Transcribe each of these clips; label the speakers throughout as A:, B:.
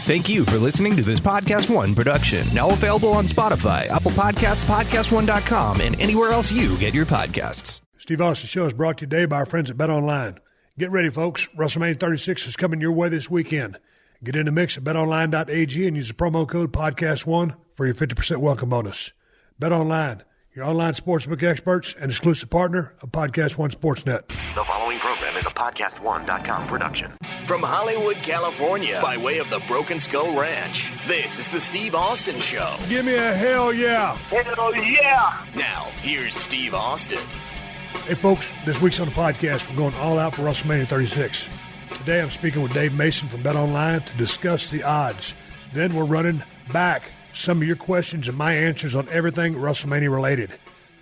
A: Thank you for listening to this PodcastOne production. Now available on Spotify, Apple Podcasts, PodcastOne.com, and anywhere else you get your podcasts.
B: Steve Austin Show is brought to you today by our friends at BetOnline. Get ready, folks. WrestleMania 36 is coming your way this weekend. Get in the mix at betonline.ag and use the promo code PodcastOne for your 50% welcome bonus. BetOnline, your online sportsbook experts and exclusive partner of PodcastOne Sportsnet.
C: The following program is a PodcastOne.com production.
D: From Hollywood, California, by way of the Broken Skull Ranch, this is the Steve Austin Show.
B: Give me a hell yeah.
E: Hell yeah.
D: Now, here's Steve Austin.
B: Hey, folks, this week's on the podcast, we're going all out for WrestleMania 36. Today, I'm speaking with Dave Mason from BetOnline to discuss the odds. Then we're running back some of your questions and my answers on everything WrestleMania related.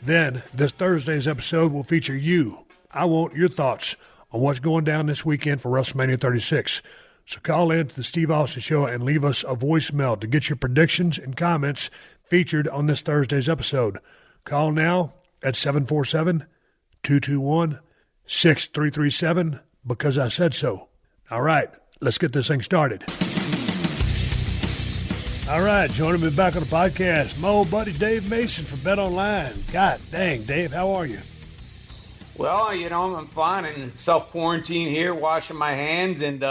B: Then, this Thursday's episode will feature you. I want your thoughts on what's going down this weekend for WrestleMania 36. So call in to the Steve Austin Show and leave us a voicemail to get your predictions and comments featured on this Thursday's episode. Call now at 747-221-6337 because I said so. All right, let's get this thing started. All right, joining me back on the podcast, my old buddy Dave Mason from BetOnline. God dang, Dave, how are you?
E: Well, you know, I'm fine and self-quarantine here, washing my hands and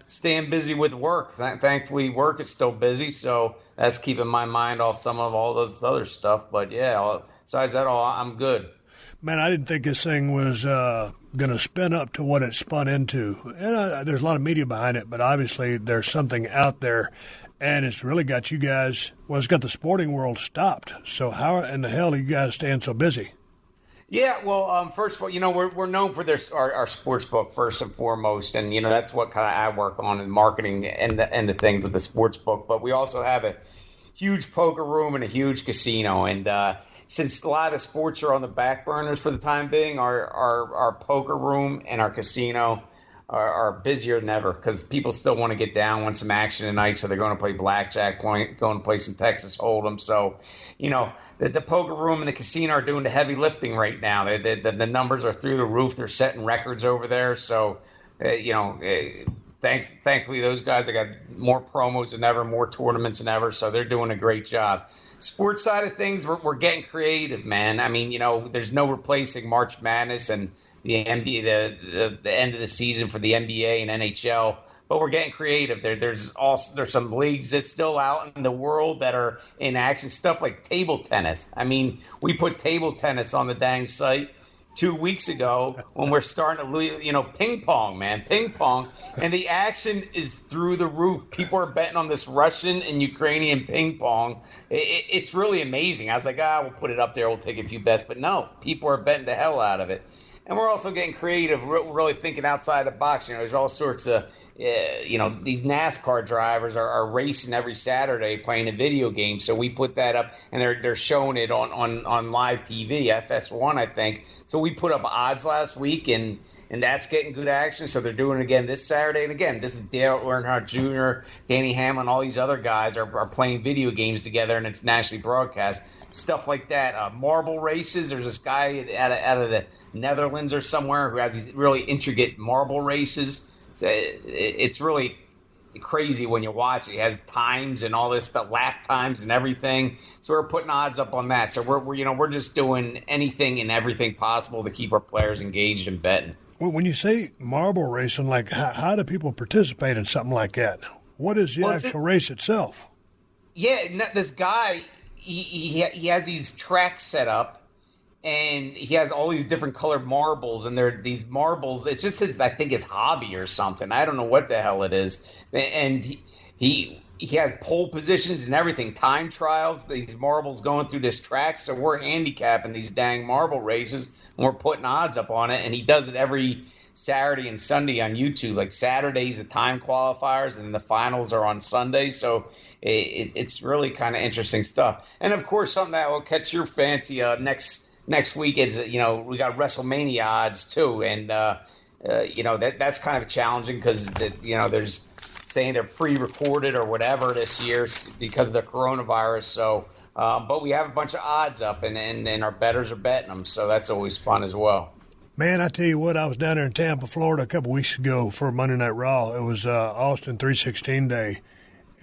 E: staying busy with work. Thankfully, work is still busy, so that's keeping my mind off some of all this other stuff. But, yeah, besides that, I'm good.
B: Man, I didn't think this thing was going to spin up to what it spun into. And there's a lot of media behind it, but obviously there's something out there, and it's really got you guys, well, it's got the sporting world stopped. So how in the hell are you guys staying so busy?
E: Yeah, well, first of all, you know, we're known for our sports book first and foremost, and, you know, that's what kind of I work on in marketing and the things with the sports book. But we also have a huge poker room and a huge casino, and since a lot of sports are on the back burners for the time being, our poker room and our casino are busier than ever because people still want to get down, want some action tonight, so they're going to play blackjack, going to play some Texas Hold'em. So, you know, the poker room and the casino are doing the heavy lifting right now. The numbers are through the roof. They're setting records over there. So, thankfully, those guys have got more promos than ever, more tournaments than ever, so they're doing a great job. Sports side of things, we're getting creative, man. I mean, you know, there's no replacing March Madness and the NBA, the end of the season for the NBA and NHL, but we're getting creative. There's some leagues that's still out in the world that are in action, stuff like table tennis. I mean, we put table tennis on the dang site 2 weeks ago when we're starting to, you know, ping pong, and the action is through the roof. People are betting on this Russian and Ukrainian ping pong. It's really amazing. I was like, we'll put it up there, we'll take a few bets, but no, people are betting the hell out of it. And we're also getting creative, really thinking outside the box. You know, there's all sorts of, you know, these NASCAR drivers are racing every Saturday playing a video game. So we put that up, and they're showing it on live TV, FS1, I think. So we put up odds last week, and that's getting good action. So they're doing it again this Saturday. And again, this is Dale Earnhardt Jr., Danny Hamlin, all these other guys are playing video games together, and it's nationally broadcast. Stuff like that. Marble races. There's this guy out of the Netherlands or somewhere who has these really intricate marble races. So it's really crazy when you watch it. He has times and all this stuff, lap times and everything. So we're putting odds up on that. So we're just doing anything and everything possible to keep our players engaged and betting.
B: When you say marble racing, like how do people participate in something like that? What is the actual race itself?
E: Yeah, this guy, he has these tracks set up. And he has all these different colored marbles, and they're these marbles. It just says, I think, his hobby or something. I don't know what the hell it is. And he has pole positions and everything, time trials, these marbles going through this track. So we're handicapping these dang marble races, and we're putting odds up on it. And he does it every Saturday and Sunday on YouTube. Like Saturday's the time qualifiers, and the finals are on Sunday. So it's really kind of interesting stuff. And, of course, something that will catch your fancy next week is, you know, we got WrestleMania odds too, and you know, that's kind of challenging because you know, there's saying they're pre-recorded or whatever this year because of the coronavirus. So, but we have a bunch of odds up, and our bettors are betting them, so that's always fun as well.
B: Man, I tell you what, I was down there in Tampa, Florida a couple weeks ago for Monday Night Raw. It was Austin 316 Day,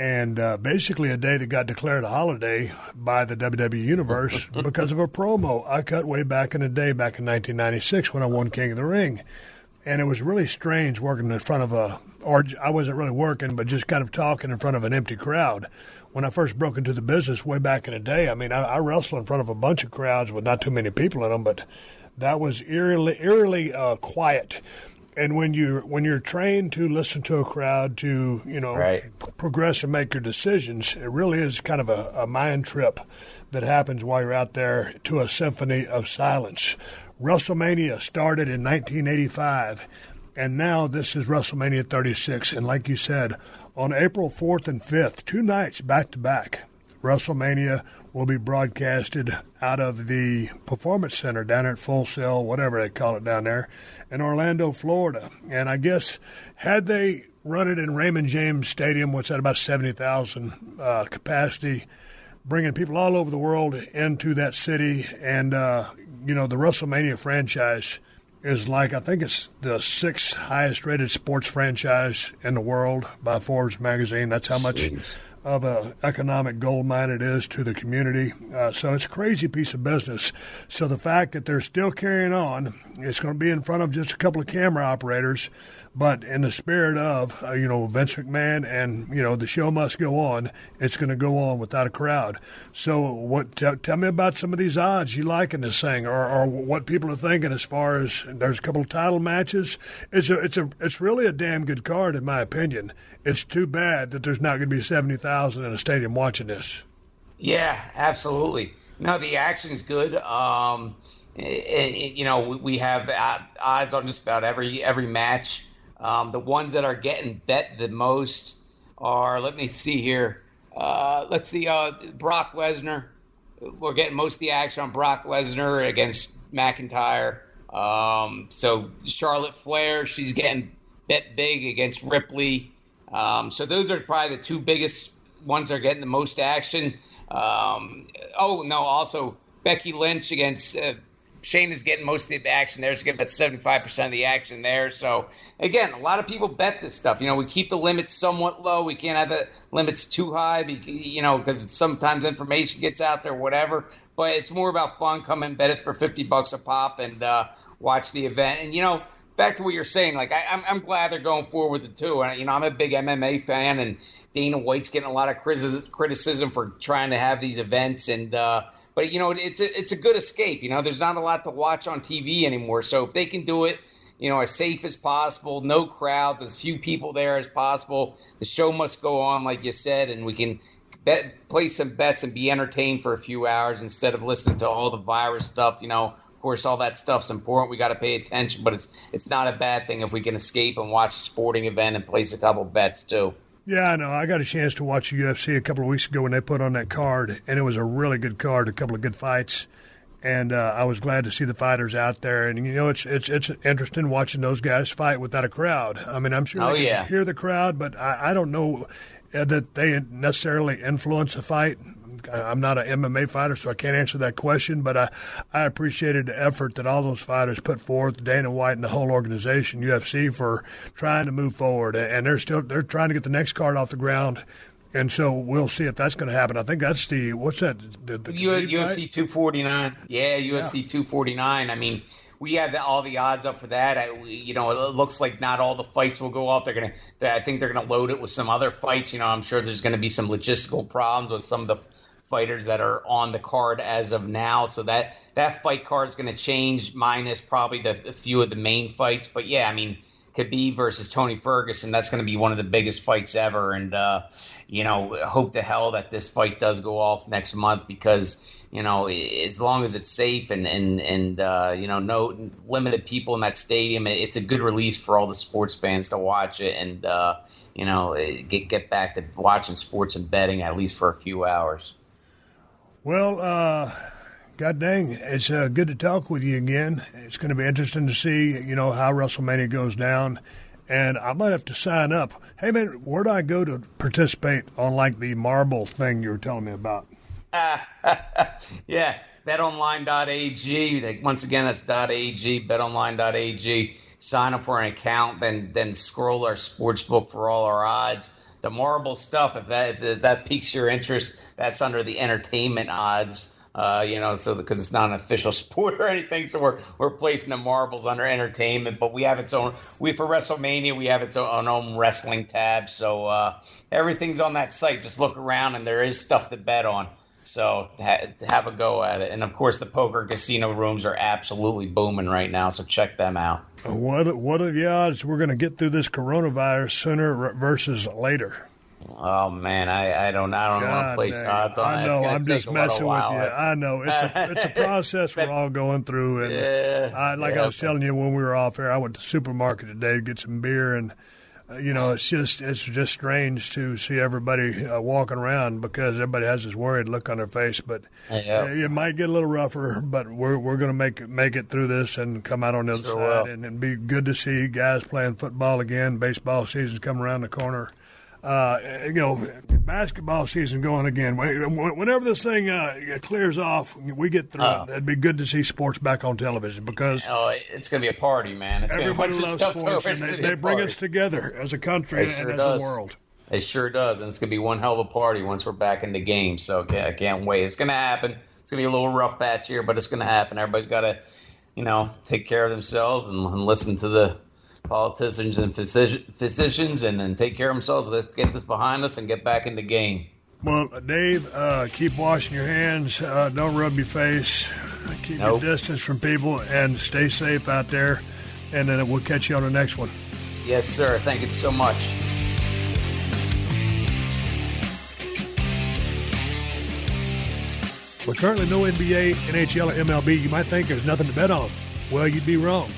B: and basically a day that got declared a holiday by the WWE Universe because of a promo I cut way back in the day, back in 1996 when I won King of the Ring. And it was really strange working in front of or I wasn't really working, but just kind of talking in front of an empty crowd. When I first broke into the business way back in the day, I mean, I wrestled in front of a bunch of crowds with not too many people in them, but that was eerily quiet. And when you're trained to listen to a crowd, to progress and make your decisions, it really is kind of a mind trip that happens while you're out there to a symphony of silence. WrestleMania started in 1985, and now this is WrestleMania 36. And like you said, on April 4th and 5th, 2 nights back-to-back, WrestleMania will be broadcasted out of the Performance Center down there at Full Sail, whatever they call it down there, in Orlando, Florida. And I guess had they run it in Raymond James Stadium, what's that, about 70,000 capacity, bringing people all over the world into that city. And, the WrestleMania franchise is like, I think it's the 6th highest rated sports franchise in the world by Forbes magazine. That's how much of an economic gold mine it is to the community. So it's a crazy piece of business. So the fact that they're still carrying on, it's going to be in front of just a couple of camera operators, but in the spirit of, Vince McMahon and, the show must go on, it's going to go on without a crowd. So tell me about some of these odds you like in this thing, or what people are thinking as far as there's a couple of title matches. It's really a damn good card, in my opinion. It's too bad that there's not going to be 70,000 in a stadium watching this.
E: Yeah, absolutely. No, the action's good. We have odds on just about every match. The ones that are getting bet the most are, let me see here. Let's see, Brock Lesnar. We're getting most of the action on Brock Lesnar against McIntyre. So Charlotte Flair, she's getting bet big against Ripley. So those are probably the 2 biggest ones that are getting the most action. Also Becky Lynch against Shayna's getting most of the action there. She's getting about 75% of the action there. So, again, a lot of people bet this stuff. We keep the limits somewhat low. We can't have the limits too high, because sometimes information gets out there, whatever. But it's more about fun. Come and bet it for $50 a pop and watch the event. And, back to what you're saying, like I'm glad they're going forward with it too. And I'm a big MMA fan, and Dana White's getting a lot of criticism for trying to have these events. And but it's a good escape. There's not a lot to watch on TV anymore. So if they can do it, as safe as possible, no crowds, as few people there as possible, the show must go on, like you said, and we can play some bets and be entertained for a few hours instead of listening to all the virus stuff. Of course, all that stuff's important. We got to pay attention, but it's not a bad thing if we can escape and watch a sporting event and place a couple bets too.
B: Yeah, I know. I got a chance to watch the UFC a couple of weeks ago when they put on that card, and it was a really good card, a couple of good fights, and I was glad to see the fighters out there. And it's interesting watching those guys fight without a crowd. I mean, I'm sure they can hear the crowd, but I don't know that they necessarily influence the fight. I'm not an MMA fighter, so I can't answer that question, but I appreciated the effort that all those fighters put forth, Dana White and the whole organization, UFC, for trying to move forward. And they're trying to get the next card off the ground. And so we'll see if that's going to happen. I think that's what's that? The
E: UFC 249. Yeah, UFC 249. I mean, we have all the odds up for that. It looks like not all the fights will go off. I think they're going to load it with some other fights. I'm sure there's going to be some logistical problems with some of the fighters that are on the card as of now. So that fight card is going to change, minus probably a few of the main fights. But yeah, I mean, Khabib versus Tony Ferguson, that's going to be one of the biggest fights ever. And, hope to hell that this fight does go off next month, because, as long as it's safe and no limited people in that stadium, it's a good release for all the sports fans to watch it and, get back to watching sports and betting at least for a few hours.
B: Well, God dang, it's good to talk with you again. It's going to be interesting to see, how WrestleMania goes down. And I might have to sign up. Hey, man, where do I go to participate on, like, the marble thing you were telling me about?
E: Yeah, betonline.ag. Once again, that's .ag, betonline.ag. Sign up for an account, then scroll our sports book for all our odds. the marble stuff, if that piques your interest, that's under the entertainment odds. So because it's not an official sport or anything, so we're placing the marbles under entertainment. But we have its own. For WrestleMania, we have its own wrestling tab. So everything's on that site. Just look around, and there is stuff to bet on. So have a go at it. And of course, the poker casino rooms are absolutely booming right now. So check them out.
B: What are the odds we're going to get through this coronavirus sooner versus later?
E: Oh man, I don't want to place odds on it.
B: I know, I'm just messing with you. I know it's a process we're all going through, and I was telling you when we were off air, I went to the supermarket today to get some beer, and it's just strange to see everybody walking around because everybody has this worried look on their face. But it might get a little rougher, but we're going to make it through this and come out on the other side, and it'd be good to see guys playing football again. Baseball season's coming around the corner. Basketball season going again. Whenever this thing clears off, we get through it. It'd be good to see sports back on television because
E: it's going to be a party, man.
B: Everybody loves sports, and they bring us together as a country and as a world.
E: It sure does, and it's going to be one hell of a party once we're back in the game. So I can't wait. It's going to happen. It's going to be a little rough patch here, but it's going to happen. Everybody's got to, take care of themselves and listen to the politicians and physicians and then take care of themselves. Let's get this behind us and get back in the game.
B: Well, Dave, keep washing your hands. Don't rub your face. Keep your distance from people and stay safe out there. And then we'll catch you on the next one.
E: Yes, sir. Thank you so much.
B: With currently no NBA, NHL, or MLB, you might think there's nothing to bet on. Well, you'd be wrong.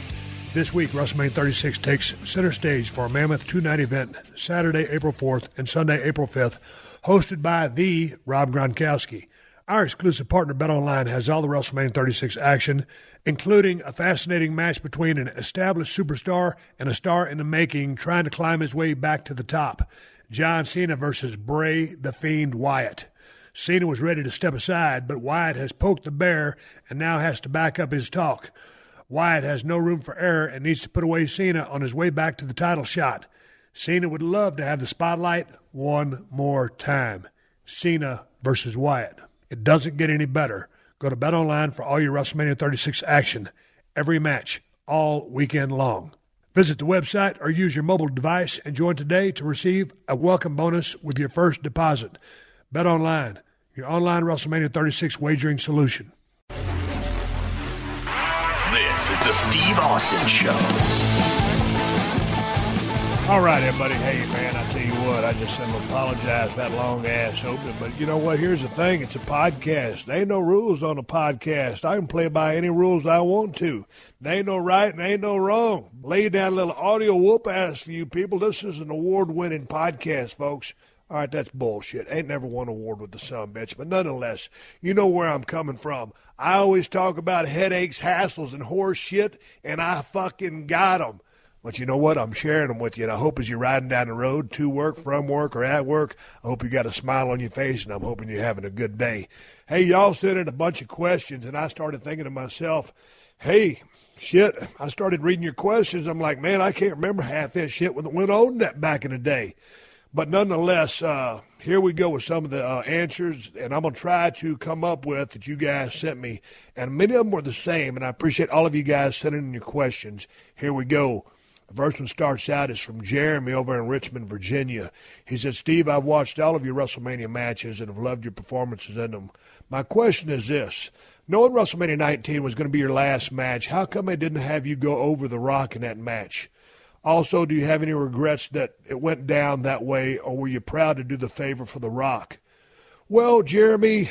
B: This week, WrestleMania 36 takes center stage for a mammoth two-night event, Saturday, April 4th and Sunday, April 5th, hosted by the Rob Gronkowski. Our exclusive partner, BetOnline, has all the WrestleMania 36 action, including a fascinating match between an established superstar and a star in the making trying to climb his way back to the top. John Cena versus Bray the Fiend Wyatt. Cena was ready to step aside, but Wyatt has poked the bear and now has to back up his talk. Wyatt has no room for error and needs to put away Cena on his way back to the title shot. Cena would love to have the spotlight one more time. Cena versus Wyatt. It doesn't get any better. Go to BetOnline for all your WrestleMania 36 action. Every match, all weekend long. Visit the website or use your mobile device and join today to receive a welcome bonus with your first deposit. BetOnline, your online WrestleMania 36 wagering solution.
D: This is the Steve Austin Show.
B: All right, everybody. Hey, man, I tell you what, I just apologize for that long-ass opening. But you know what? Here's the thing. It's a podcast. There ain't no rules on a podcast. I can play by any rules I want to. There ain't no right and ain't no wrong. Lay down a little audio whoop-ass for you people. This is an award-winning podcast, folks. All right, that's bullshit. Ain't never won an award with the sumbitch, but nonetheless, you know where I'm coming from. I always talk about headaches, hassles, and horse shit, and I fucking got them. But you know what? I'm sharing them with you, and I hope as you're riding down the road to work, from work, or at work, I hope you got a smile on your face, and I'm hoping you're having a good day. Hey, y'all sent in a bunch of questions, and I started thinking to myself, hey, shit, I started reading your questions. I'm like, man, I can't remember half that shit when it went on that back in the day. But nonetheless, here we go with some of the answers, and I'm going to try to come up with that you guys sent me. And many of them were the same, and I appreciate all of you guys sending in your questions. Here we go. The first one starts out is from Jeremy over in Richmond, Virginia. He said, Steve, I've watched all of your WrestleMania matches and have loved your performances in them. My question is this. Knowing WrestleMania 19 was going to be your last match, how come they didn't have you go over The Rock in that match? Also, do you have any regrets that it went down that way, or were you proud to do the favor for The Rock? Well, Jeremy,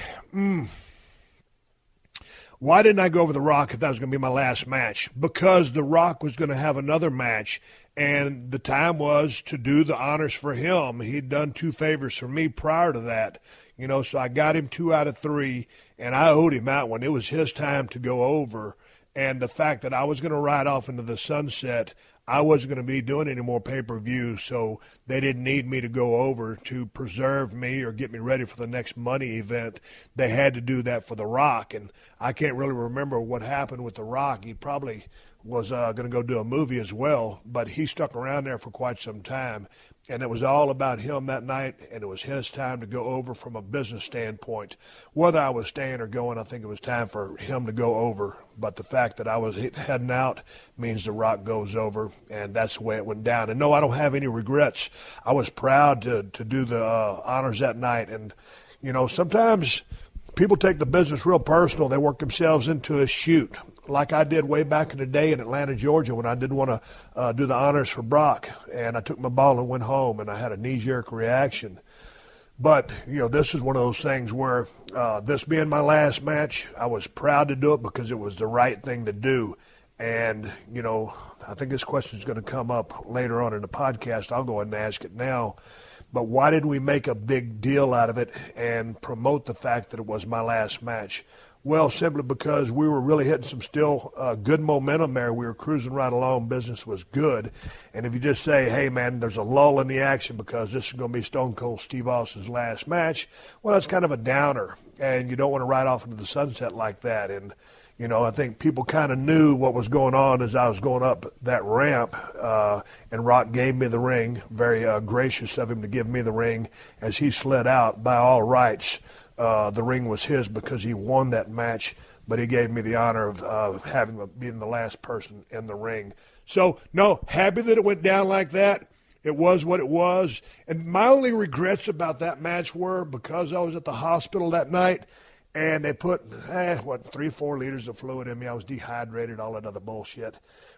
B: why didn't I go over The Rock if that was going to be my last match? Because The Rock was going to have another match, and the time was to do the honors for him. He'd done 2 favors for me prior to that, so I got him 2 out of 3, and I owed him that one. It was his time to go over, and the fact that I was going to ride off into the sunset, I wasn't going to be doing any more pay-per-view, so they didn't need me to go over to preserve me or get me ready for the next money event. They had to do that for The Rock, and I can't really remember what happened with The Rock. He probably was going to go do a movie as well, but he stuck around there for quite some time, and it was all about him that night, and it was his time to go over from a business standpoint. Whether I was staying or going, I think it was time for him to go over, but the fact that I was heading out means The Rock goes over, and that's the way it went down. And no, I don't have any regrets. I was proud to do the honors that night, and, you know, sometimes people take the business real personal. They work themselves into a shoot, like I did way back in the day in Atlanta, Georgia, when I didn't want to do the honors for Brock, and I took my ball and went home, and I had a knee-jerk reaction. But, you know, this is one of those things where this being my last match, I was proud to do it because it was the right thing to do. And, you know, I think this question is going to come up later on in the podcast. I'll go ahead and ask it now. But why did we make a big deal out of it and promote the fact that it was my last match? Well, simply because we were really hitting some still good momentum there. We were cruising right along. Business was good. And if you just say, hey, man, there's a lull in the action because this is going to be Stone Cold Steve Austin's last match, well, that's kind of a downer. And you don't want to ride off into the sunset like that. And, you know, I think people kind of knew what was going on as I was going up that ramp. And Rock gave me the ring, very gracious of him to give me the ring as he slid out. By all rights, the ring was his because he won that match, but he gave me the honor of being the last person in the ring. So, no, happy that it went down like that. It was what it was. And my only regrets about that match were because I was at the hospital that night, and they put, 3-4 liters of fluid in me. I was dehydrated, all that other bullshit.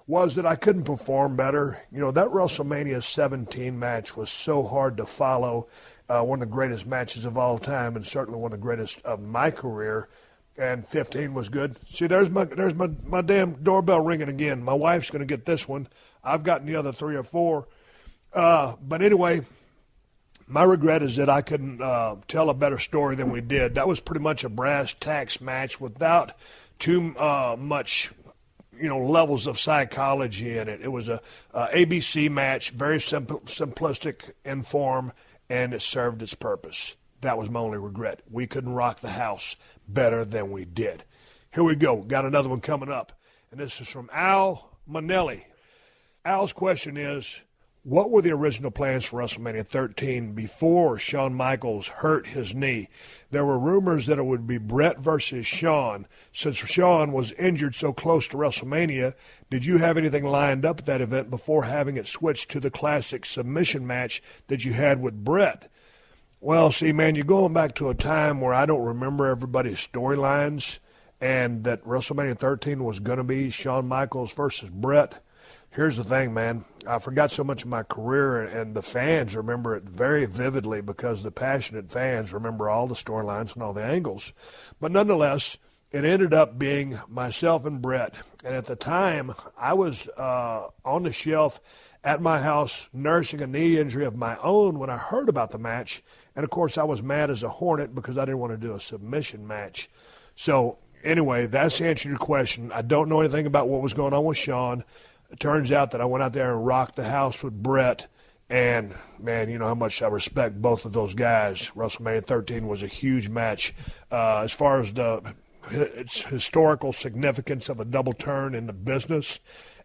B: Was that I couldn't perform better. You know, that WrestleMania 17 match was so hard to follow. One of the greatest matches of all time, and certainly one of the greatest of my career. And 15 was good. See, there's my damn doorbell ringing again. My wife's going to get this one. I've gotten the other 3 or 4. But anyway, my regret is that I couldn't tell a better story than we did. That was pretty much a brass tacks match without too much, you know, levels of psychology in it. It was a ABC match, very simplistic in form, and it served its purpose. That was my only regret. We couldn't rock the house better than we did. Here we go. Got another one coming up, and this is from Al Manelli. Al's question is, what were the original plans for WrestleMania 13 before Shawn Michaels hurt his knee? There were rumors that it would be Brett versus Shawn. Since Shawn was injured so close to WrestleMania, did you have anything lined up at that event before having it switched to the classic submission match that you had with Brett? Well, see, man, you're going back to a time where I don't remember everybody's storylines, and that WrestleMania 13 was going to be Shawn Michaels versus Brett. Here's the thing, man. I forgot so much of my career, and the fans remember it very vividly because the passionate fans remember all the storylines and all the angles. But nonetheless, it ended up being myself and Brett. And at the time, I was on the shelf at my house nursing a knee injury of my own when I heard about the match. And, of course, I was mad as a hornet because I didn't want to do a submission match. So, anyway, that's the answer to your question. I don't know anything about what was going on with Shawn. It turns out that I went out there and rocked the house with Brett, and, man, you know how much I respect both of those guys. WrestleMania 13 was a huge match. As far as its historical significance of a double turn in the business,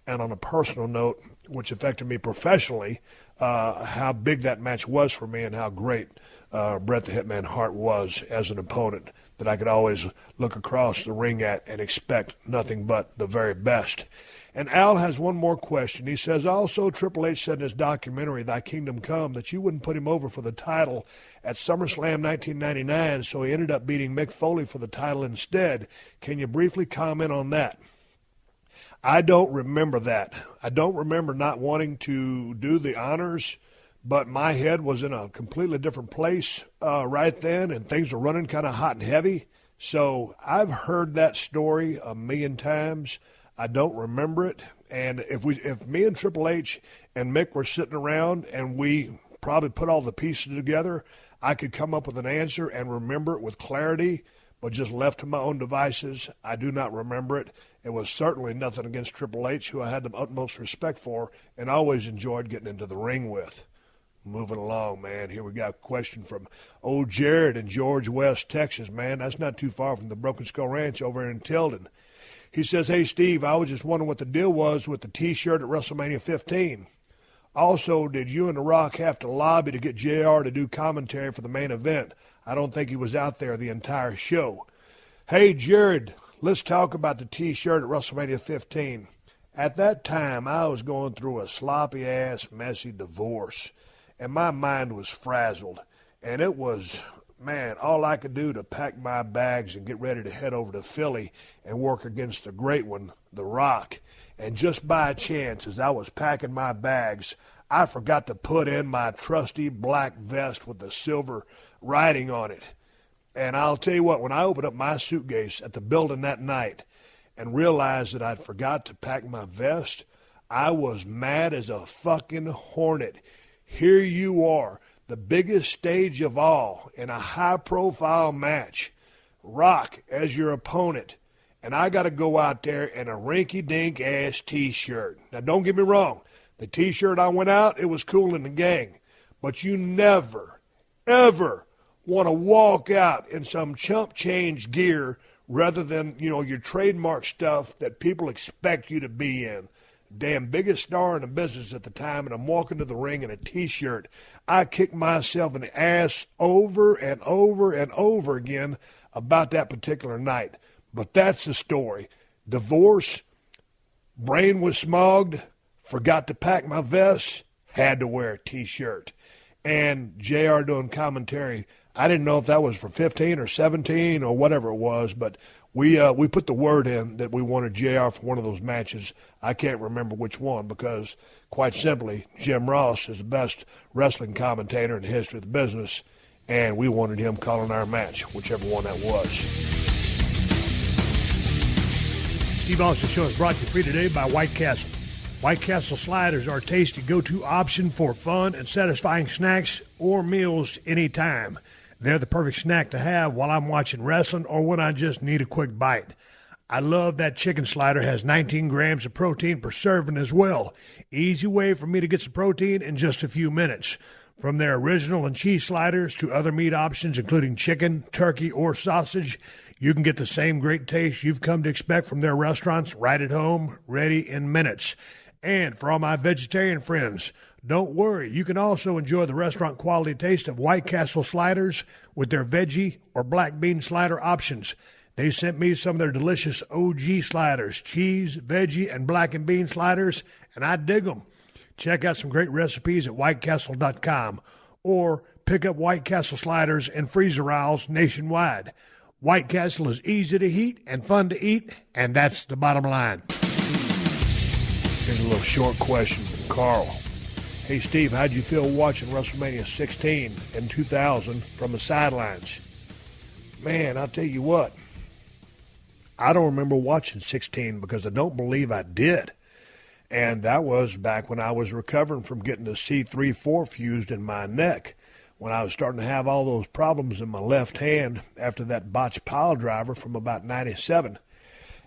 B: and on a personal note, which affected me professionally, how big that match was for me and how great Bret the Hitman Hart was as an opponent that I could always look across the ring at and expect nothing but the very best. And Al has one more question. He says, also, Triple H said in his documentary, Thy Kingdom Come, that you wouldn't put him over for the title at SummerSlam 1999, so he ended up beating Mick Foley for the title instead. Can you briefly comment on that? I don't remember that. I don't remember not wanting to do the honors, but my head was in a completely different place right then, and things were running kind of hot and heavy. So I've heard that story a million times. I don't remember it. And if me and Triple H and Mick were sitting around and we probably put all the pieces together, I could come up with an answer and remember it with clarity, but just left to my own devices, I do not remember it. It was certainly nothing against Triple H, who I had the utmost respect for and always enjoyed getting into the ring with. Moving along, man. Here we got a question from old Jared in George West, Texas, man. That's not too far from the Broken Skull Ranch over in Tilden. He says, hey, Steve, I was just wondering what the deal was with the T-shirt at WrestleMania 15. Also, did you and The Rock have to lobby to get JR to do commentary for the main event? I don't think he was out there the entire show. Hey, Jared, let's talk about the T-shirt at WrestleMania 15. At that time, I was going through a sloppy-ass, messy divorce, and my mind was frazzled. And it was, man, all I could do to pack my bags and get ready to head over to Philly and work against the great one, The Rock. And just by chance, as I was packing my bags, I forgot to put in my trusty black vest with the silver writing on it. And I'll tell you what, when I opened up my suitcase at the building that night and realized that I'd forgot to pack my vest, I was mad as a fucking hornet. Here you are, the biggest stage of all in a high-profile match. Rock as your opponent. And I got to go out there in a rinky-dink-ass T-shirt. Now, don't get me wrong. The T-shirt I went out, it was cool in the gang. But you never, ever want to walk out in some chump change gear rather than, your trademark stuff that people expect you to be in. Damn biggest star in the business at the time, and I'm walking to the ring in a T-shirt. I kicked myself in the ass over and over and over again about that particular night. But that's the story. Divorce, brain was smogged, forgot to pack my vest, had to wear a T-shirt. And JR doing commentary, I didn't know if that was for 15 or 17 or whatever it was, but we put the word in that we wanted JR for one of those matches. I can't remember which one because, quite simply, Jim Ross is the best wrestling commentator in the history of the business, and we wanted him calling our match, whichever one that was.
F: Steve Austin Show is brought to you free today by White Castle. White Castle sliders are a tasty go-to option for fun and satisfying snacks or meals anytime. They're the perfect snack to have while I'm watching wrestling or when I just need a quick bite. I love that chicken slider has 19 grams of protein per serving as well. Easy way for me to get some protein in just a few minutes. From their original and cheese sliders to other meat options, including chicken, turkey, or sausage, you can get the same great taste you've come to expect from their restaurants right at home, ready in minutes. And for all my vegetarian friends, don't worry. You can also enjoy the restaurant quality taste of White Castle sliders with their veggie or black bean slider options. They sent me some of their delicious OG sliders, cheese, veggie, and black and bean sliders, and I dig them. Check out some great recipes at whitecastle.com or pick up White Castle sliders in freezer aisles nationwide. White Castle is easy to heat and fun to eat, and that's the bottom line.
B: Here's a little short question from Carl. Hey, Steve, how'd you feel watching WrestleMania 16 in 2000 from the sidelines? Man, I'll tell you what. I don't remember watching 16 because I don't believe I did. And that was back when I was recovering from getting a C3-4 fused in my neck, when I was starting to have all those problems in my left hand after that botched pile driver from about 97.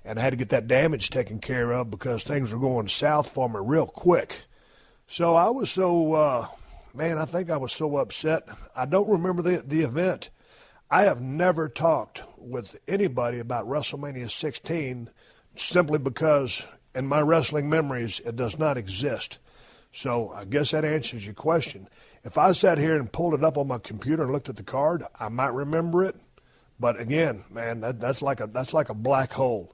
B: And I had to get that damage taken care of because things were going south for me real quick. So I was I think I was so upset. I don't remember the event. I have never talked with anybody about WrestleMania 16 simply because in my wrestling memories, it does not exist. So I guess that answers your question. If I sat here and pulled it up on my computer and looked at the card, I might remember it. But again, man, that's like a black hole.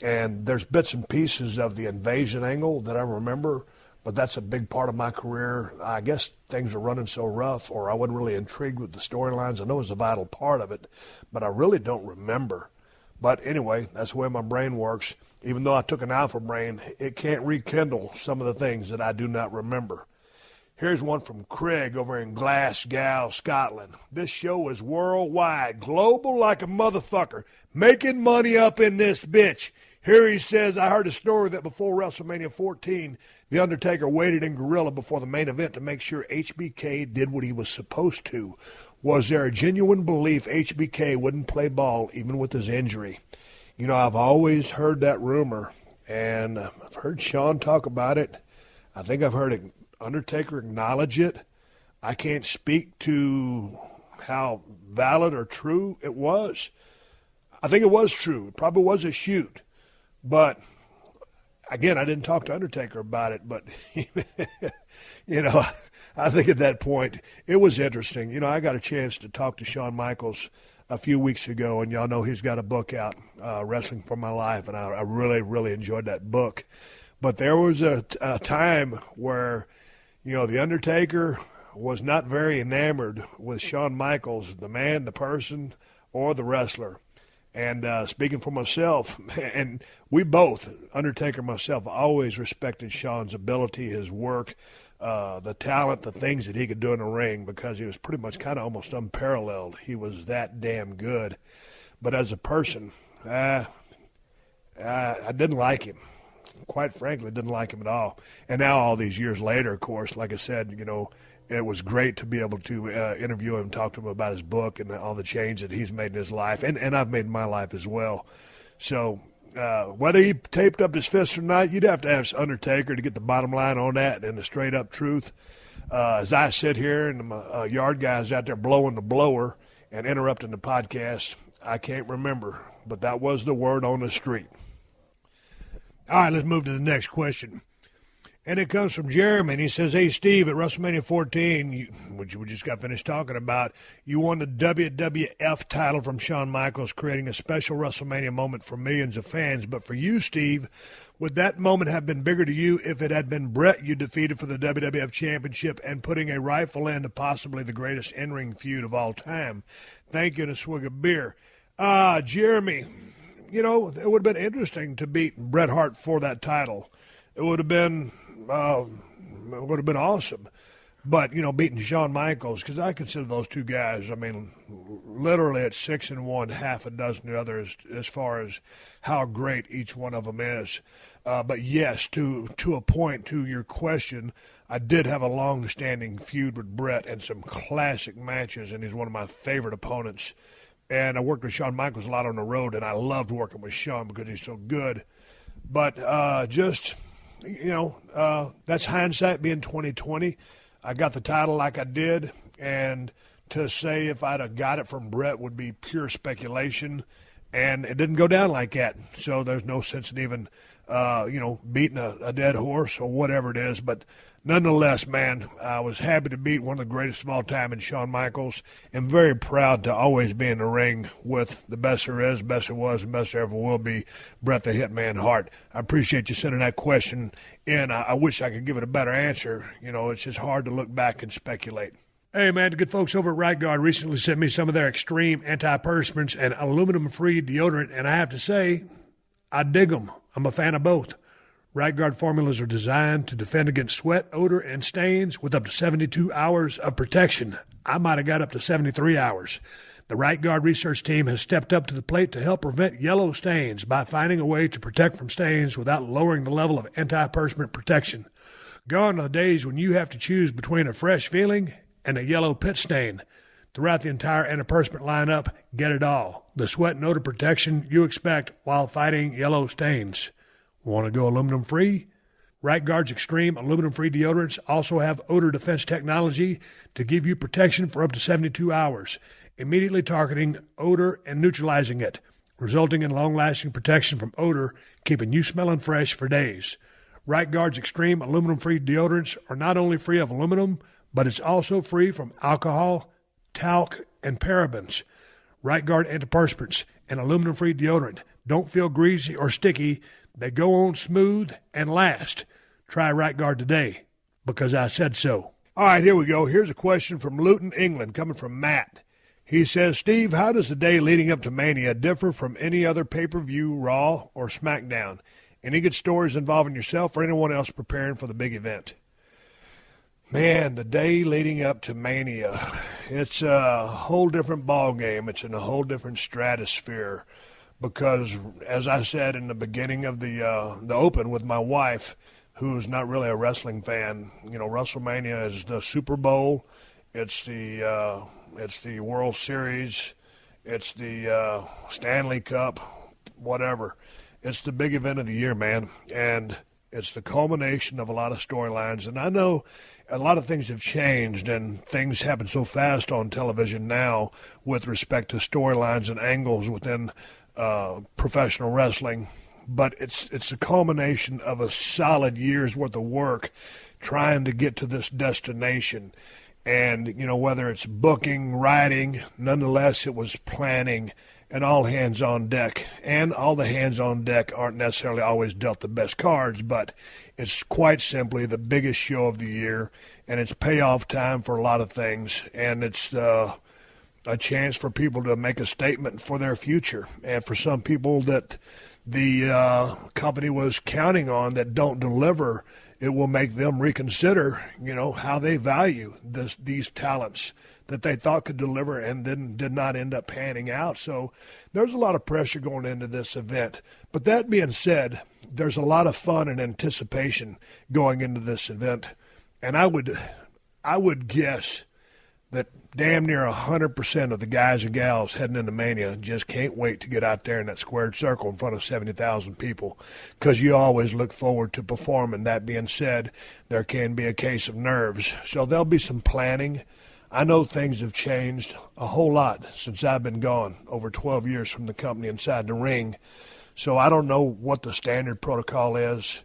B: And there's bits and pieces of the invasion angle that I remember, but that's a big part of my career. I guess things were running so rough, or I wasn't really intrigued with the storylines. I know it's a vital part of it, but I really don't remember. But anyway, that's the way my brain works. Even though I took an alpha brain, it can't rekindle some of the things that I do not remember. Here's one from Craig over in Glasgow, Scotland. This show is worldwide, global like a motherfucker, making money up in this bitch. Here he says, I heard a story that before WrestleMania 14, The Undertaker waited in Gorilla before the main event to make sure HBK did what he was supposed to. Was there a genuine belief HBK wouldn't play ball even with his injury? You know, I've always heard that rumor, and I've heard Sean talk about it. I think I've heard Undertaker acknowledge it. I can't speak to how valid or true it was. I think it was true. It probably was a shoot.
F: But again, I didn't talk to Undertaker about it, but I think at that point it was interesting. I got a chance to talk to Shawn Michaels a few weeks ago, and y'all know he's got a book out, Wrestling for My Life, and I really, really enjoyed that book. But there was a time where, the Undertaker was not very enamored with Shawn Michaels, the man, the person, or the wrestler. And speaking for myself, and we both, Undertaker and myself, always respected Shawn's ability, his work, the talent, the things that he could do in the ring, because he was pretty much kind of almost unparalleled. He was that damn good. But as a person, I didn't like him. Quite frankly, didn't like him at all. And now all these years later, of course, like I said, it was great to be able to interview him, talk to him about his book and all the change that he's made in his life, and I've made in my life as well. So whether he taped up his fist or not, you'd have to ask Undertaker to get the bottom line on that and the straight-up truth. As I sit here and my yard guy's out there blowing the blower and interrupting the podcast, I can't remember, but that was the word on the street. All right, let's move to the next question. And it comes from Jeremy, and he says, hey, Steve, at WrestleMania 14, which we just got finished talking about, you won the WWF title from Shawn Michaels, creating a special WrestleMania moment for millions of fans. But for you, Steve, would that moment have been bigger to you if it had been Bret you defeated for the WWF Championship and putting a rightful end to possibly the greatest in-ring feud of all time? Thank you, and a swig of beer. Jeremy, it would have been interesting to beat Bret Hart for that title. It would have been awesome. But, beating Shawn Michaels, because I consider those two guys, literally at 6-1, half a dozen the others as far as how great each one of them is. But yes, to a point, to your question, I did have a long-standing feud with Bret and some classic matches, and he's one of my favorite opponents. And I worked with Shawn Michaels a lot on the road, and I loved working with Shawn because he's so good. But that's hindsight being 20/20. I got the title like I did, and to say if I'd have got it from Bret would be pure speculation, and it didn't go down like that. So there's no sense in even, beating a dead horse or whatever it is. But nonetheless, man, I was happy to beat one of the greatest of all time in Shawn Michaels, and very proud to always be in the ring with the best there is, best there was, and best there ever will be, Bret the Hitman Hart. I appreciate you sending that question in. I wish I could give it a better answer. It's just hard to look back and speculate. Hey, man, the good folks over at Right Guard recently sent me some of their extreme antiperspirants and aluminum-free deodorant, and I have to say, I dig them. I'm a fan of both. Right Guard formulas are designed to defend against sweat, odor, and stains with up to 72 hours of protection. I might have got up to 73 hours. The Right Guard research team has stepped up to the plate to help prevent yellow stains by finding a way to protect from stains without lowering the level of antiperspirant protection. Gone are the days when you have to choose between a fresh feeling and a yellow pit stain. Throughout the entire antiperspirant lineup, get it all. The sweat and odor protection you expect while fighting yellow stains. Want to go aluminum-free? Right Guard's extreme aluminum-free deodorants also have odor defense technology to give you protection for up to 72 hours, immediately targeting odor and neutralizing it, resulting in long-lasting protection from odor, keeping you smelling fresh for days. Right Guard's extreme aluminum-free deodorants are not only free of aluminum, but it's also free from alcohol, talc, and parabens. Right Guard antiperspirants and aluminum-free deodorant don't feel greasy or sticky. They go on smooth and last. Try Right Guard today, because I said so. All right, here we go. Here's a question from Luton, England, coming from Matt. He says, Steve, how does the day leading up to Mania differ from any other pay-per-view, Raw, or SmackDown? Any good stories involving yourself or anyone else preparing for the big event? Man, the day leading up to Mania, it's a whole different ball game. It's in a whole different stratosphere because, as I said in the beginning of the Open with my wife, who's not really a wrestling fan, WrestleMania is the Super Bowl. It's the World Series. It's the Stanley Cup, whatever. It's the big event of the year, man, and it's the culmination of a lot of storylines. And I know a lot of things have changed, and things happen so fast on television now with respect to storylines and angles within professional wrestling. but it's a culmination of a solid year's worth of work trying to get to this destination. And, whether it's booking, writing, nonetheless, it was planning and all hands on deck. And all the hands on deck aren't necessarily always dealt the best cards, but it's quite simply the biggest show of the year, and it's payoff time for a lot of things. And it's a chance for people to make a statement for their future. And for some people that the company was counting on that don't deliver, it will make them reconsider, how they value these talents that they thought could deliver and then did not end up panning out. So there's a lot of pressure going into this event. But that being said, there's a lot of fun and anticipation going into this event. And I would guess that damn near 100% of the guys and gals heading into Mania just can't wait to get out there in that squared circle in front of 70,000 people, because you always look forward to performing. That being said, there can be a case of nerves. So there'll be some planning. I know things have changed a whole lot since I've been gone, over 12 years from the company inside the ring. So I don't know what the standard protocol is.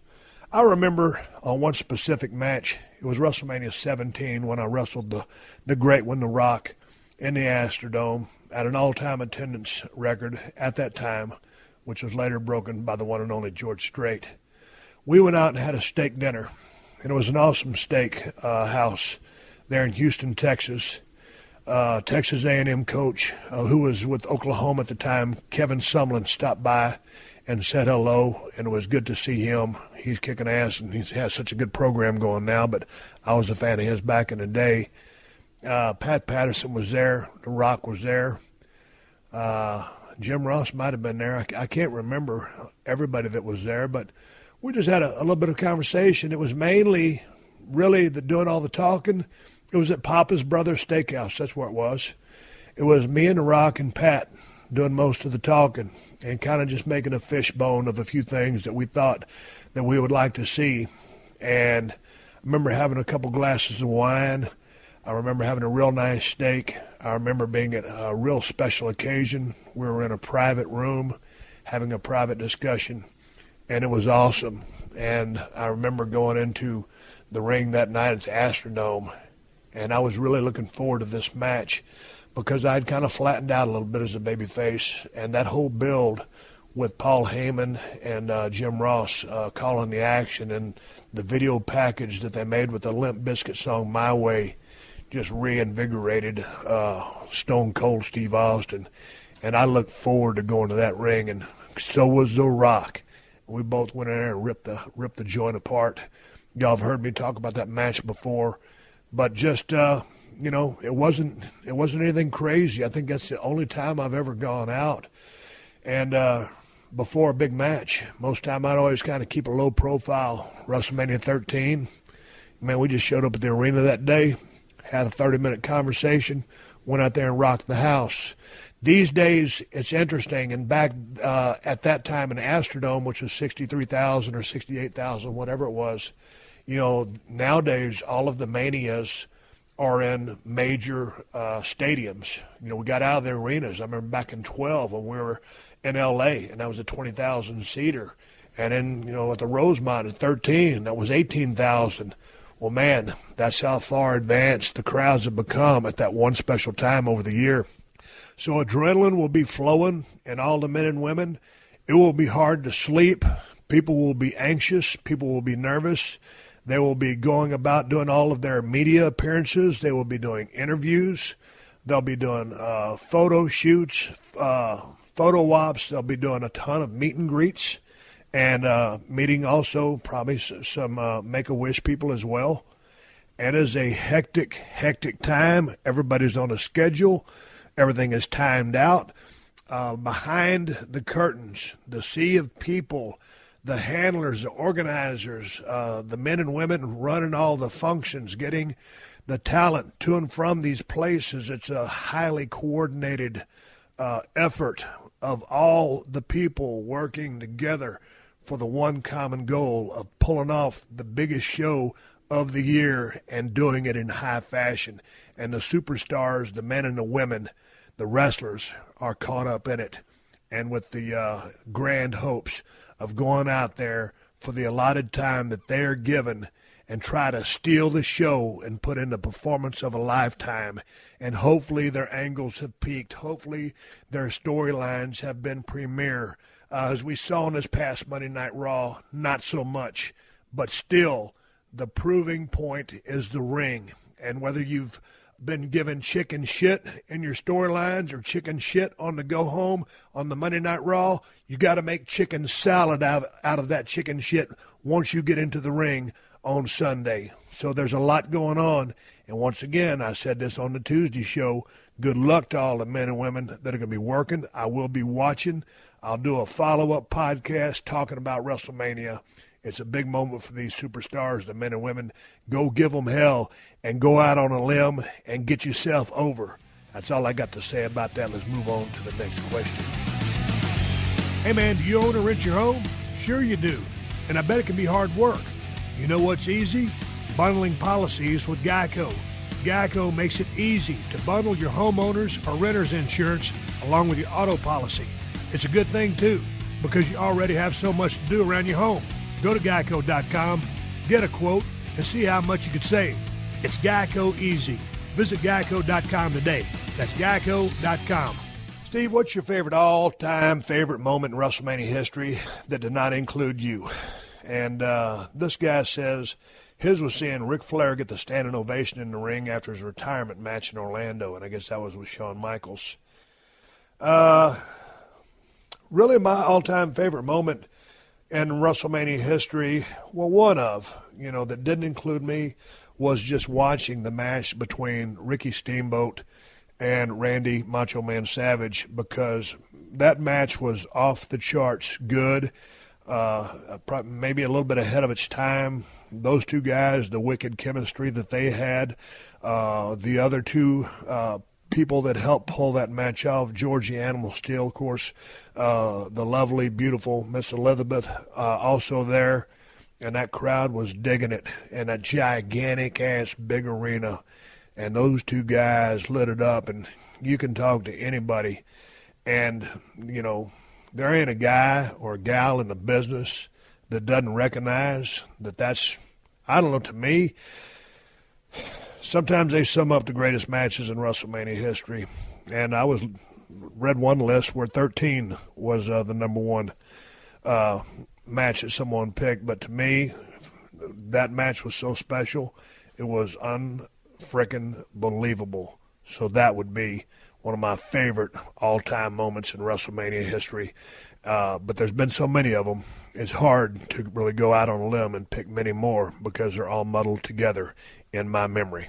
F: I remember on one specific match, it was WrestleMania 17 when I wrestled the great one, The Rock, in the Astrodome at an all-time attendance record at that time, which was later broken by the one and only George Strait. We went out and had a steak dinner, and it was an awesome steak house there in Houston, Texas. Texas A&M coach, who was with Oklahoma at the time, Kevin Sumlin, stopped by and said hello, and it was good to see him. He's kicking ass, and he has such a good program going now, but I was a fan of his back in the day. Pat Patterson was there. The Rock was there. Jim Ross might have been there. I can't remember everybody that was there, but we just had a little bit of conversation. It was mainly really doing all the talking. It was at Papa's Brothers Steakhouse. That's where it was. It was me and The Rock and Pat doing most of the talking and kind of just making a fishbone of a few things that we thought that we would like to see. And I remember having a couple glasses of wine. I remember having a real nice steak. I remember being at a real special occasion. We were in a private room having a private discussion, and it was awesome. And I remember going into the ring that night at the Astrodome, and I was really looking forward to this match because I'd kind of flattened out a little bit as a babyface, and that whole build with Paul Heyman and Jim Ross calling the action, and the video package that they made with the Limp Bizkit song My Way just reinvigorated Stone Cold Steve Austin. And I look forward to going to that ring, and so was The Rock. We both went in there and ripped the joint apart. Y'all have heard me talk about that match before, but just it wasn't anything crazy. I think that's the only time I've ever gone out and before a big match. Most time I'd always kind of keep a low profile. WrestleMania 13, man, we just showed up at the arena that day, had a 30-minute conversation, went out there and rocked the house. These days, it's interesting, and back at that time in Astrodome, which was 63,000 or 68,000, whatever it was, nowadays all of the Manias are in major stadiums. We got out of the arenas. I remember back in 12 when we were in L.A., and that was a 20,000-seater. And then, at the Rosemont in 13, that was 18,000. Well, man, that's how far advanced the crowds have become at that one special time over the year. So adrenaline will be flowing, and all the men and women, it will be hard to sleep. People will be anxious. People will be nervous. They will be going about doing all of their media appearances. They will be doing interviews. They'll be doing photo shoots, photo ops. They'll be doing a ton of meet and greets and meeting also probably some Make-A-Wish people as well. It is a hectic time. Everybody's on a schedule. Everything is timed out. Behind the curtains, the sea of people, the handlers, the organizers, the men and women running all the functions, getting the talent to and from these places. It's a highly coordinated effort of all the people working together for the one common goal of pulling off the biggest show of the year and doing it in high fashion. And the superstars, the men and the women, the wrestlers are caught up in it and with the grand hopes of going out there for the allotted time that they are given and try to steal the show and put in the performance of a lifetime. And hopefully their angles have peaked. Hopefully their storylines have been premier. As we saw in this past Monday Night Raw, not so much. But still, the proving point is the ring. And whether you've been given chicken shit in your storylines or chicken shit on the go home on the Monday Night Raw, you got to make chicken salad out of that chicken shit once you get into the ring on Sunday. So there's a lot going on. And once again, I said this on the Tuesday show, good luck to all the men and women that are going to be working. I will be watching. I'll do a follow-up podcast talking about WrestleMania. It's a big moment for these superstars, the men and women. Go give them hell and go out on a limb and get yourself over. That's all I got to say about that. Let's move on to the next question.
B: Hey, man, do you own or rent your home? Sure you do. And I bet it can be hard work. You know what's easy? Bundling policies with Geico. Geico makes it easy to bundle your homeowners or renters insurance along with your auto policy. It's a good thing, too, because you already have so much to do around your home. Go to Geico.com, get a quote, and see how much you could save. It's Geico easy. Visit Geico.com today. That's Geico.com.
F: Steve, what's your all-time favorite moment in WrestleMania history that did not include you? And this guy says his was seeing Ric Flair get the standing ovation in the ring after his retirement match in Orlando, and I guess that was with Shawn Michaels. Really, my all-time favorite moment in WrestleMania history, well, one of, that didn't include me, was just watching the match between Ricky Steamboat and Randy Macho Man Savage, because that match was off the charts good, maybe a little bit ahead of its time. Those two guys, the wicked chemistry that they had, the other two people that helped pull that match off, Georgie Animal Steel, of course, the lovely, beautiful Miss Elizabeth, also there, and that crowd was digging it in that gigantic-ass big arena, and those two guys lit it up, and you can talk to anybody, and, there ain't a guy or a gal in the business that doesn't recognize that's, I don't know, to me, sometimes they sum up the greatest matches in WrestleMania history, and I read one list where 13 was the number one match that someone picked, but to me, that match was so special, it was unfrickin' believable. So that would be one of my favorite all-time moments in WrestleMania history. But there's been so many of them, it's hard to really go out on a limb and pick many more because they're all muddled together in my memory.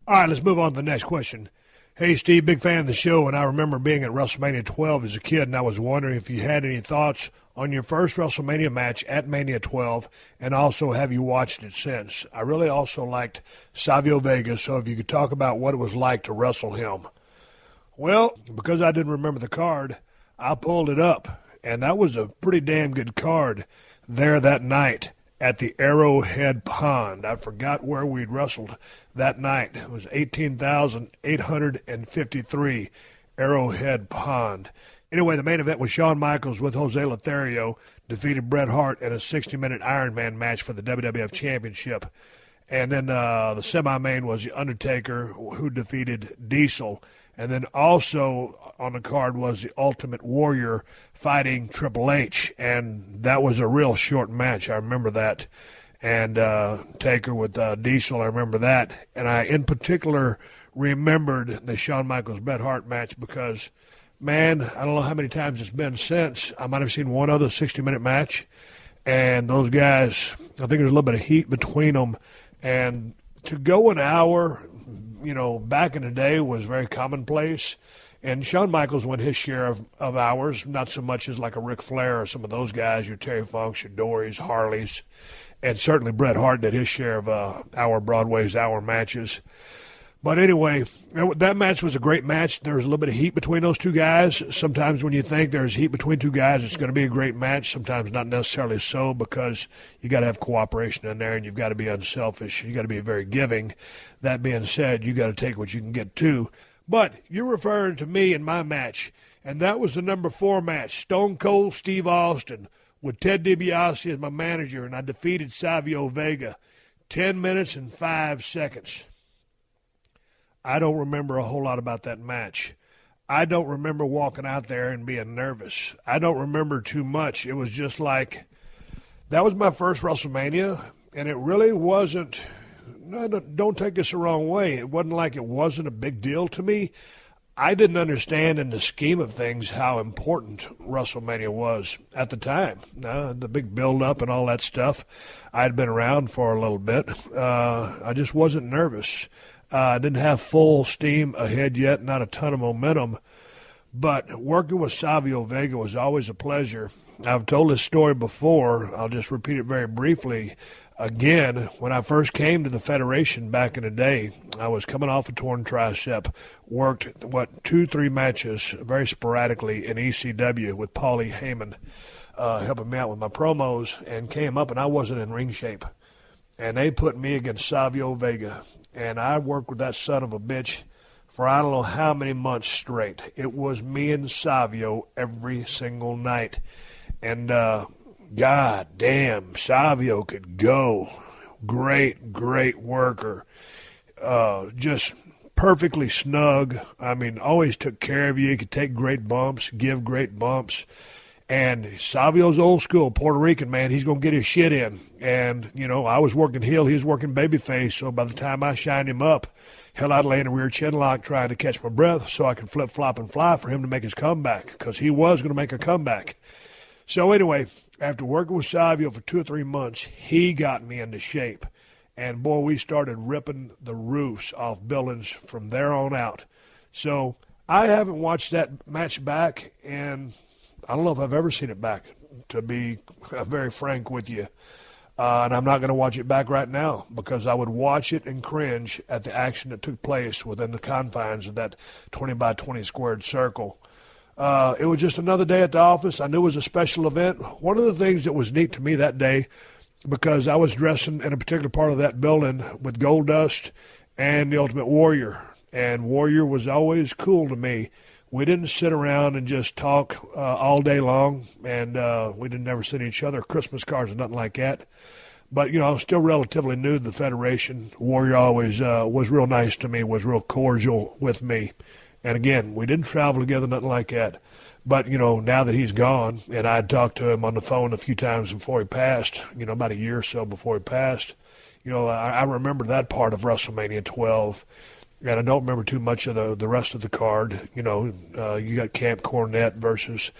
F: All right, let's move on to the next question. Hey, Steve, big fan of the show, and I remember being at WrestleMania 12 as a kid, and I was wondering if you had any thoughts on your first WrestleMania match at Mania 12, and also have you watched it since? I really also liked Savio Vega, so if you could talk about what it was like to wrestle him. Well, because I didn't remember the card, I pulled it up, and that was a pretty damn good card there that night at the Arrowhead Pond. I forgot where we'd wrestled that night. It was 18,853 Arrowhead Pond. Anyway, the main event was Shawn Michaels with Jose Lothario defeated Bret Hart in a 60-minute Iron Man match for the WWF Championship. And then the semi-main was The Undertaker, who defeated Diesel. And then also on the card was the Ultimate Warrior fighting Triple H. And that was a real short match. I remember that. And Taker with Diesel, I remember that. And I, in particular, remembered the Shawn Michaels-Bret Hart match because, man, I don't know how many times it's been since. I might have seen one other 60-minute match. And those guys, I think there's a little bit of heat between them. And to go an hour, back in the day was very commonplace. And Shawn Michaels went his share of hours, not so much as like a Ric Flair or some of those guys, your Terry Funks, your Dorys, Harleys. And certainly Bret Hart did his share of hour Broadway's hour matches. But anyway, that match was a great match. There was a little bit of heat between those two guys. Sometimes when you think there's heat between two guys, it's going to be a great match. Sometimes not necessarily so, because you got to have cooperation in there and you've got to be unselfish. You got to be very giving. That being said, you got to take what you can get too. But you're referring to me in my match, and that was the number 4 match, Stone Cold Steve Austin with Ted DiBiase as my manager, and I defeated Savio Vega 10 minutes and 5 seconds. I don't remember a whole lot about that match. I don't remember walking out there and being nervous. I don't remember too much. It was just like, that was my first WrestleMania, and it really wasn't, don't take this the wrong way, it wasn't like it wasn't a big deal to me. I didn't understand in the scheme of things how important WrestleMania was at the time. The big build-up and all that stuff. I'd been around for a little bit. I just wasn't nervous. I didn't have full steam ahead yet, not a ton of momentum. But working with Savio Vega was always a pleasure. I've told this story before. I'll just repeat it very briefly. Again, when I first came to the Federation back in the day, I was coming off a torn tricep, worked, 2-3 matches very sporadically in ECW with Paulie Heyman helping me out with my promos, and came up and I wasn't in ring shape. And they put me against Savio Vega. And I worked with that son of a bitch for I don't know how many months straight. It was me and Savio every single night. And God damn, Savio could go. Great, great worker. Just perfectly snug. I mean, always took care of you. He could take great bumps, give great bumps. And Savio's old school, Puerto Rican, man. He's going to get his shit in. And, you know, I was working heel. He was working babyface. So by the time I shined him up, hell, I'd lay in a rear chin lock trying to catch my breath so I could flip, flop, and fly for him to make his comeback, because he was going to make a comeback. So anyway, after working with Savio for 2 or 3 months, he got me into shape. And, boy, we started ripping the roofs off buildings from there on out. So I haven't watched that match back, and I don't know if I've ever seen it back, to be very frank with you. And I'm not going to watch it back right now, because I would watch it and cringe at the action that took place within the confines of that 20 by 20 squared circle. It was just another day at the office. I knew it was a special event. One of the things that was neat to me that day, because I was dressing in a particular part of that building with Goldust and the Ultimate Warrior, and Warrior was always cool to me. We didn't sit around and just talk all day long, and we didn't ever send each other Christmas cards or nothing like that. But, you know, I was still relatively new to the Federation. Warrior always was real nice to me, was real cordial with me. And, again, we didn't travel together, nothing like that. But, you know, now that he's gone, and I'd talked to him on the phone a few times before he passed, you know, about a year or so before he passed, you know, I remember that part of WrestleMania 12. And I don't remember too much of the rest of the card. You know, you got Camp Cornette versus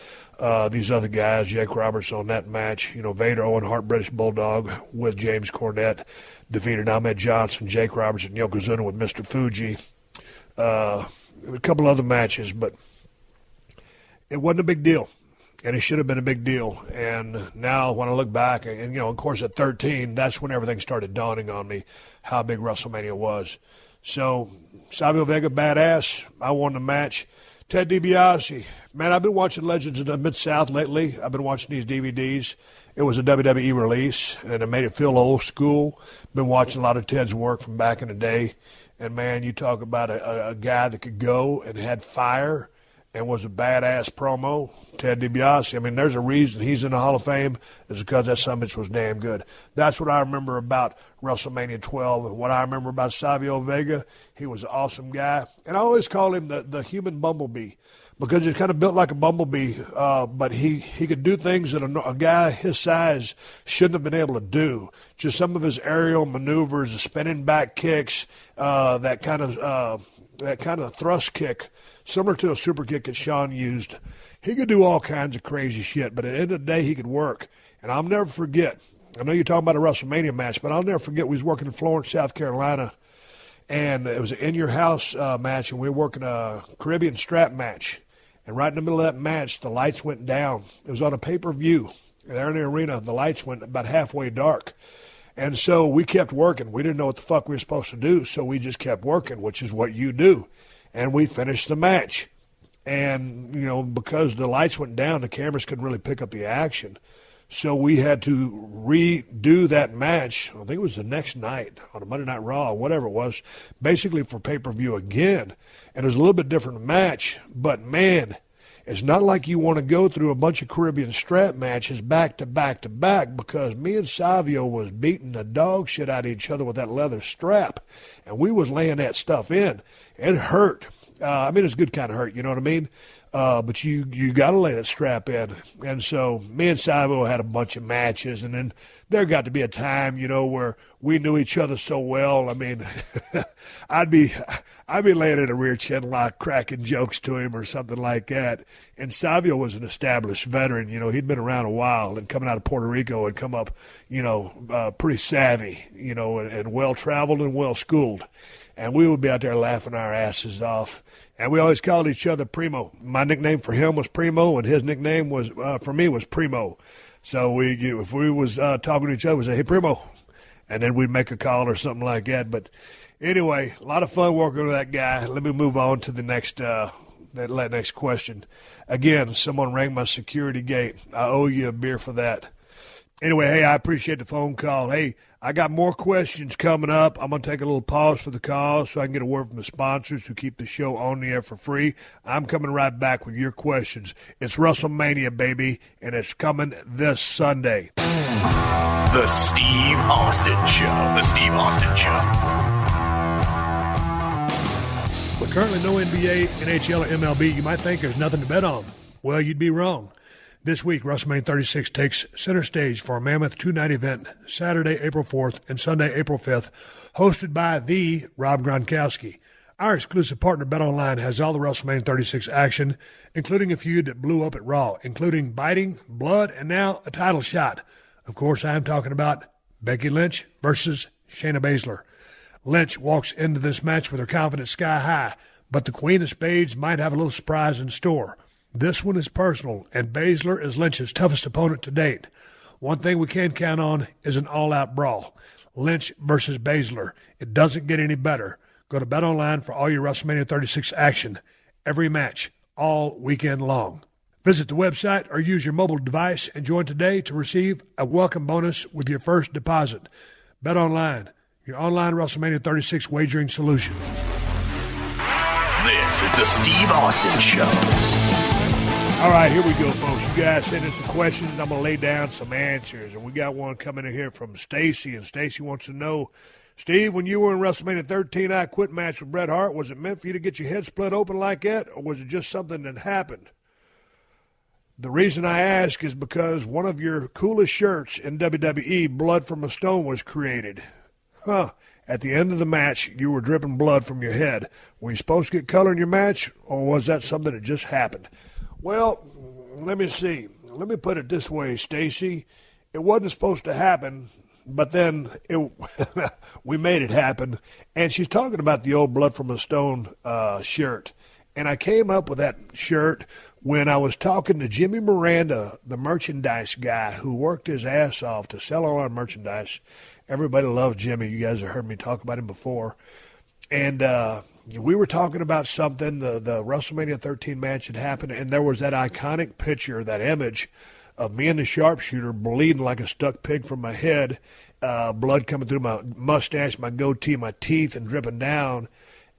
F: these other guys, Jake Roberts on that match. You know, Vader, Owen Hart, British Bulldog with James Cornette defeated Ahmed Johnson, Jake Roberts, and Yokozuna with Mr. Fuji. A couple other matches, but it wasn't a big deal. And it should have been a big deal. And now when I look back, and, you know, of course at 13, that's when everything started dawning on me how big WrestleMania was. So, Savio Vega, badass. I won the match. Ted DiBiase. Man, I've been watching Legends of the Mid-South lately. I've been watching these DVDs. It was a WWE release, and it made it feel old school. Been watching a lot of Ted's work from back in the day. And, man, you talk about a guy that could go and had fire and was a badass promo. Ted DiBiase. I mean, there's a reason he's in the Hall of Fame. It's because that summit was damn good. That's what I remember about WrestleMania 12. And what I remember about Savio Vega, he was an awesome guy. And I always call him the human bumblebee, because he's kind of built like a bumblebee, but he could do things that a guy his size shouldn't have been able to do. Just some of his aerial maneuvers, the spinning back kicks, that kind of thrust kick, similar to a super kick that Shawn used. He could do all kinds of crazy shit, but at the end of the day, he could work. And I'll never forget, I know you're talking about a WrestleMania match, but I'll never forget we was working in Florence, South Carolina, and it was an in-your-house match, and we were working a Caribbean strap match. And right in the middle of that match, the lights went down. It was on a pay-per-view. There in the arena, the lights went about halfway dark. And so we kept working. We didn't know what the fuck we were supposed to do, so we just kept working, which is what you do. And we finished the match. And, you know, because the lights went down, the cameras couldn't really pick up the action. So we had to redo that match. I think it was the next night on a Monday Night Raw, whatever it was, basically for pay-per-view again. And it was a little bit different match, but man, it's not like you want to go through a bunch of Caribbean strap matches back to back to back, because me and Savio was beating the dog shit out of each other with that leather strap, and we was laying that stuff in. It hurt. I mean, it's a good kind of hurt, you know what I mean? But you got to lay that strap in. And so me and Savio had a bunch of matches, and then there got to be a time, you know, where we knew each other so well. I mean, I'd be laying in a rear chin lock, cracking jokes to him or something like that. And Savio was an established veteran. You know, he'd been around a while, and coming out of Puerto Rico and come up, you know, pretty savvy, you know, and well-traveled and well-schooled. And we would be out there laughing our asses off. And we always called each other Primo. My nickname for him was Primo, and his nickname was for me was Primo. So if we was talking to each other, we'd say, "Hey, Primo," and then we'd make a call or something like that. But anyway, a lot of fun working with that guy. Let me move on to the next next question. Again, someone rang my security gate. I owe you a beer for that. Anyway, hey, I appreciate the phone call. Hey, I got more questions coming up. I'm going to take a little pause for the call so I can get a word from the sponsors who keep the show on the air for free. I'm coming right back with your questions. It's WrestleMania, baby, and it's coming this Sunday.
D: The Steve Austin Show. The Steve Austin Show.
B: With currently no NBA, NHL, or MLB, you might think there's nothing to bet on. Well, you'd be wrong. This week, WrestleMania 36 takes center stage for a mammoth two-night event, Saturday, April 4th and Sunday, April 5th, hosted by the Rob Gronkowski. Our exclusive partner, BetOnline, has all the WrestleMania 36 action, including a feud that blew up at Raw, including biting, blood, and now a title shot. Of course, I'm talking about Becky Lynch versus Shayna Baszler. Lynch walks into this match with her confidence sky high, but the Queen of Spades might have a little surprise in store. This one is personal, and Baszler is Lynch's toughest opponent to date. One thing we can count on is an all-out brawl. Lynch versus Baszler. It doesn't get any better. Go to BetOnline for all your WrestleMania 36 action. Every match, all weekend long. Visit the website or use your mobile device and join today to receive a welcome bonus with your first deposit. BetOnline, your online WrestleMania 36 wagering solution.
D: This is the Steve Austin Show.
F: All right, here we go, folks. You guys send us the questions. I'm going to lay down some answers. And we got one coming in here from Stacy. And Stacy wants to know, Steve, when you were in WrestleMania 13, I quit match with Bret Hart. Was it meant for you to get your head split open like that? Or was it just something that happened? The reason I ask is because one of your coolest shirts in WWE, Blood from a Stone, was created. At the end of the match, you were dripping blood from your head. Were you supposed to get color in your match, or was that something that just happened? Well, let me see. Let me put it this way, Stacy. It wasn't supposed to happen, but then we made it happen. And she's talking about the old Blood from a Stone shirt. And I came up with that shirt when I was talking to Jimmy Miranda, the merchandise guy who worked his ass off to sell all our merchandise. Everybody loves Jimmy. You guys have heard me talk about him before. And we were talking about something, the WrestleMania 13 match had happened, and there was that iconic picture, that image of me and the sharpshooter bleeding like a stuck pig from my head, blood coming through my mustache, my goatee, my teeth, and dripping down.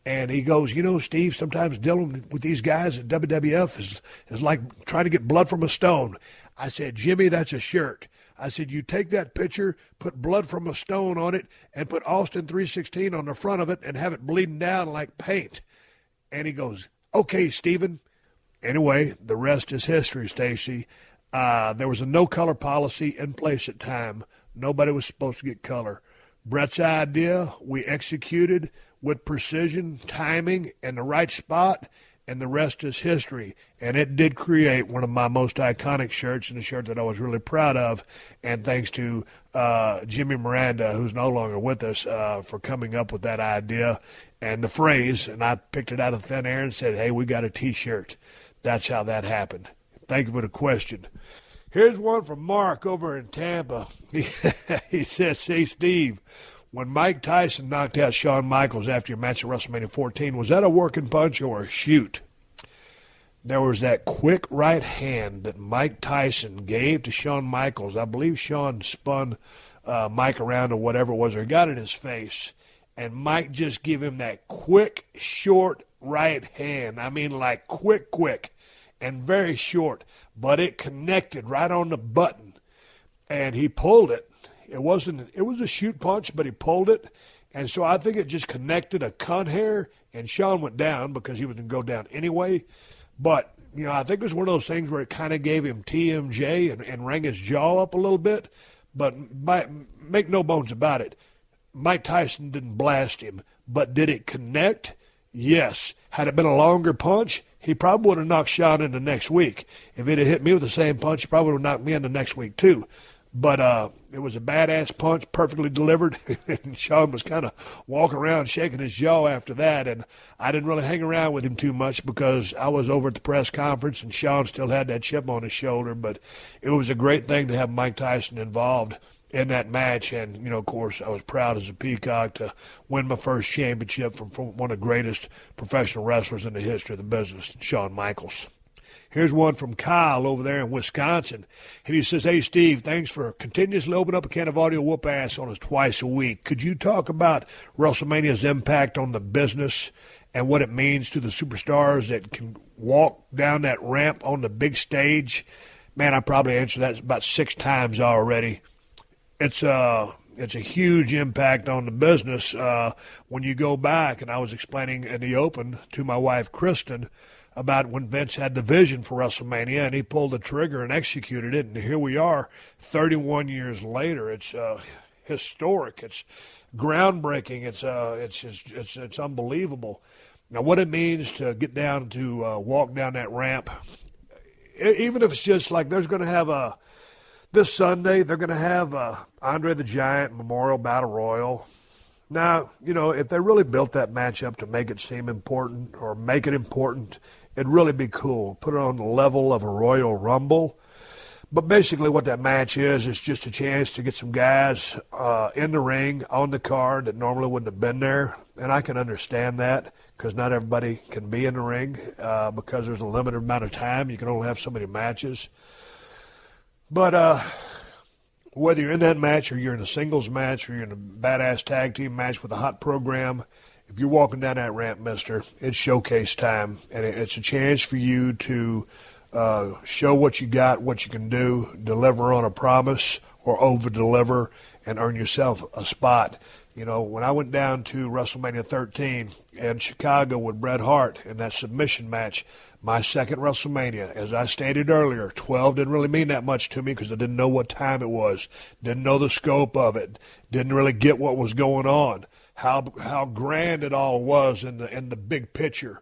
F: And he goes, you know, Steve, sometimes dealing with these guys at WWF is like trying to get blood from a stone. I said, Jimmy, that's a shirt. I said, you take that picture, put Blood from a Stone on it, and put Austin 316 on the front of it and have it bleeding down like paint. And he goes, okay, Steven. Anyway, the rest is history, Stacy. There was a no-color policy in place at time. Nobody was supposed to get color. Bret's idea, we executed with precision, timing, and the right spot, and the rest is history. And it did create one of my most iconic shirts, and a shirt that I was really proud of. And thanks to Jimmy Miranda, who's no longer with us, for coming up with that idea and the phrase. And I picked it out of thin air and said, hey, we got a T-shirt. That's how that happened. Thank you for the question. Here's one from Mark over in Tampa. He says, hey, Steve, when Mike Tyson knocked out Shawn Michaels after your match at WrestleMania 14, was that a working punch or a shoot? there was that quick right hand that Mike Tyson gave to Shawn Michaels. I believe Shawn spun Mike around or whatever it was, or got in his face, and Mike just gave him that quick, short right hand. I mean, like quick, and very short, but it connected right on the button, and he pulled it. It was a shoot punch, but he pulled it, and so I think it just connected a cunt hair, and Shawn went down because he was going to go down anyway. But, I think it was one of those things where it kind of gave him TMJ and rang his jaw up a little bit. But make no bones about it, Mike Tyson didn't blast him. But did it connect? Yes. Had it been a longer punch, he probably would have knocked Shawn in the next week. If it had hit me with the same punch, he probably would have knocked me in the next week too. But it was a badass punch, perfectly delivered, and Shawn was kind of walking around shaking his jaw after that, and I didn't really hang around with him too much because I was over at the press conference, and Shawn still had that chip on his shoulder, but it was a great thing to have Mike Tyson involved in that match, and, of course, I was proud as a peacock to win my first championship from one of the greatest professional wrestlers in the history of the business, Shawn Michaels. Here's one from Kyle over there in Wisconsin. And he says, "Hey, Steve, thanks for continuously opening up a can of audio whoop ass on us twice a week. Could you talk about WrestleMania's impact on the business and what it means to the superstars that can walk down that ramp on the big stage?" Man, I probably answered that about 6 times already. It's a huge impact on the business. When you go back, and I was explaining in the open to my wife, Kristen, about when Vince had the vision for WrestleMania, and he pulled the trigger and executed it, and here we are 31 years later. It's historic. It's groundbreaking. It's unbelievable. Now, what it means to get down to walk down that ramp, even if it's just like there's going to have this Sunday, they're going to have Andre the Giant Memorial Battle Royal. Now, if they really built that match up to make it seem important or make it important, it'd really be cool. Put it on the level of a Royal Rumble. But basically what that match is just a chance to get some guys in the ring on the card that normally wouldn't have been there. And I can understand that because not everybody can be in the ring because there's a limited amount of time. You can only have so many matches. But whether you're in that match or you're in a singles match or you're in a badass tag team match with a hot program, if you're walking down that ramp, mister, it's showcase time. And it's a chance for you to show what you got, what you can do, deliver on a promise or over-deliver and earn yourself a spot. When I went down to WrestleMania 13 in Chicago with Bret Hart in that submission match, my second WrestleMania, as I stated earlier, 12 didn't really mean that much to me because I didn't know what time it was, didn't know the scope of it, didn't really get what was going on, how grand it all was in the big picture.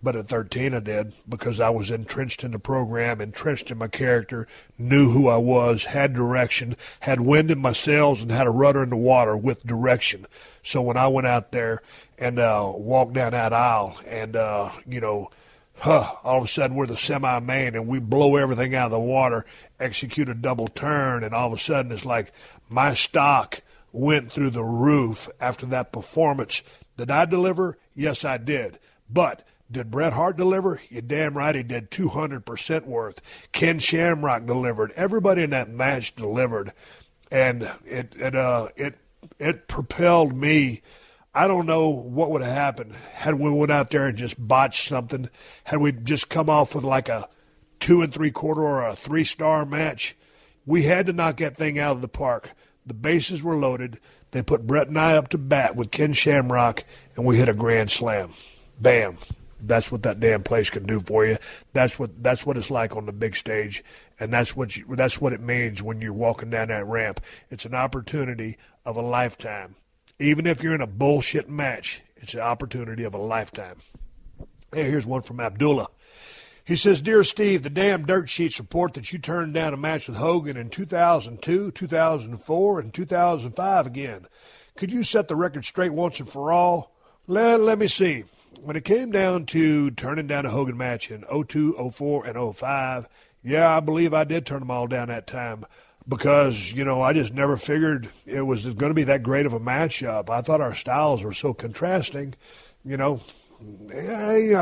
F: But at 13 I did because I was entrenched in the program, entrenched in my character, knew who I was, had direction, had wind in my sails, and had a rudder in the water with direction. So when I went out there and walked down that aisle and, all of a sudden we're the semi-main and we blow everything out of the water, execute a double turn, and all of a sudden it's like my stock went through the roof after that performance. Did I deliver? Yes, I did. But did Bret Hart deliver? You're damn right he did, 200% worth. Ken Shamrock delivered. Everybody in that match delivered. And it propelled me. I don't know what would have happened had we went out there and just botched something, had we just come off with like a 2 3/4 or a 3-star match. We had to knock that thing out of the park. The bases were loaded. They put Bret and I up to bat with Ken Shamrock, and we hit a grand slam. Bam. That's what that damn place can do for you. That's what it's like on the big stage, and that's what it means when you're walking down that ramp. It's an opportunity of a lifetime. Even if you're in a bullshit match, it's an opportunity of a lifetime. Hey, here's one from Abdullah. He says, "Dear Steve, the damn dirt sheets report that you turned down a match with Hogan in 2002, 2004, and 2005 again. Could you set the record straight once and for all?" Let me see. When it came down to turning down a Hogan match in 02, 04, and 05, yeah, I believe I did turn them all down that time because, I just never figured it was going to be that great of a matchup. I thought our styles were so contrasting, I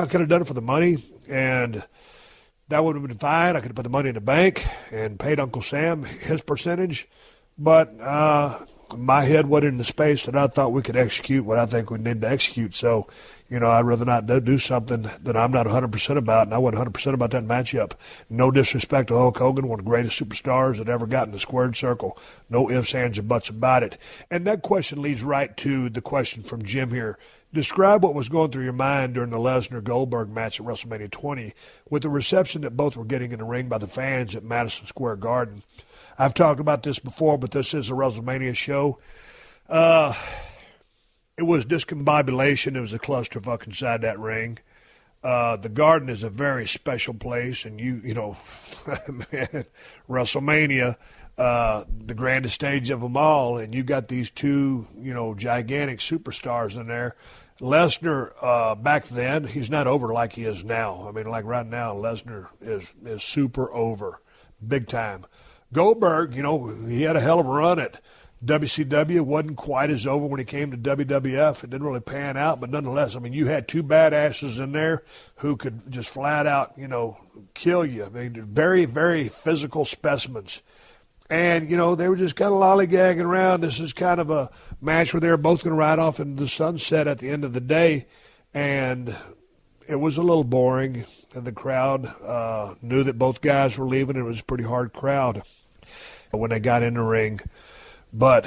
F: could have done it for the money, and that would have been fine. I could have put the money in the bank and paid Uncle Sam his percentage. But my head wasn't in the space that I thought we could execute what I think we need to execute. So, I'd rather not do something that I'm not 100% about, and I wasn't 100% about that matchup. No disrespect to Hulk Hogan, one of the greatest superstars that ever got in the squared circle. No ifs, ands, or buts about it. And that question leads right to the question from Jim here. Describe what was going through your mind during the Lesnar-Goldberg match at WrestleMania 20 with the reception that both were getting in the ring by the fans at Madison Square Garden. I've talked about this before, but this is a WrestleMania show. It was discombobulation. It was a clusterfuck inside that ring. The Garden is a very special place, and man, WrestleMania, the grandest stage of them all, and you got these two, gigantic superstars in there. Lesnar, back then, he's not over like he is now. I mean, like right now, Lesnar is super over, big time. Goldberg, he had a hell of a run at WCW. Wasn't quite as over when he came to WWF. It didn't really pan out, but nonetheless, I mean, you had two badasses in there who could just flat out, kill you. I mean, very, very physical specimens. And, they were just kind of lollygagging around. This is kind of a match where they were both going to ride off into the sunset at the end of the day. And it was a little boring. And the crowd knew that both guys were leaving. It was a pretty hard crowd when they got in the ring. But,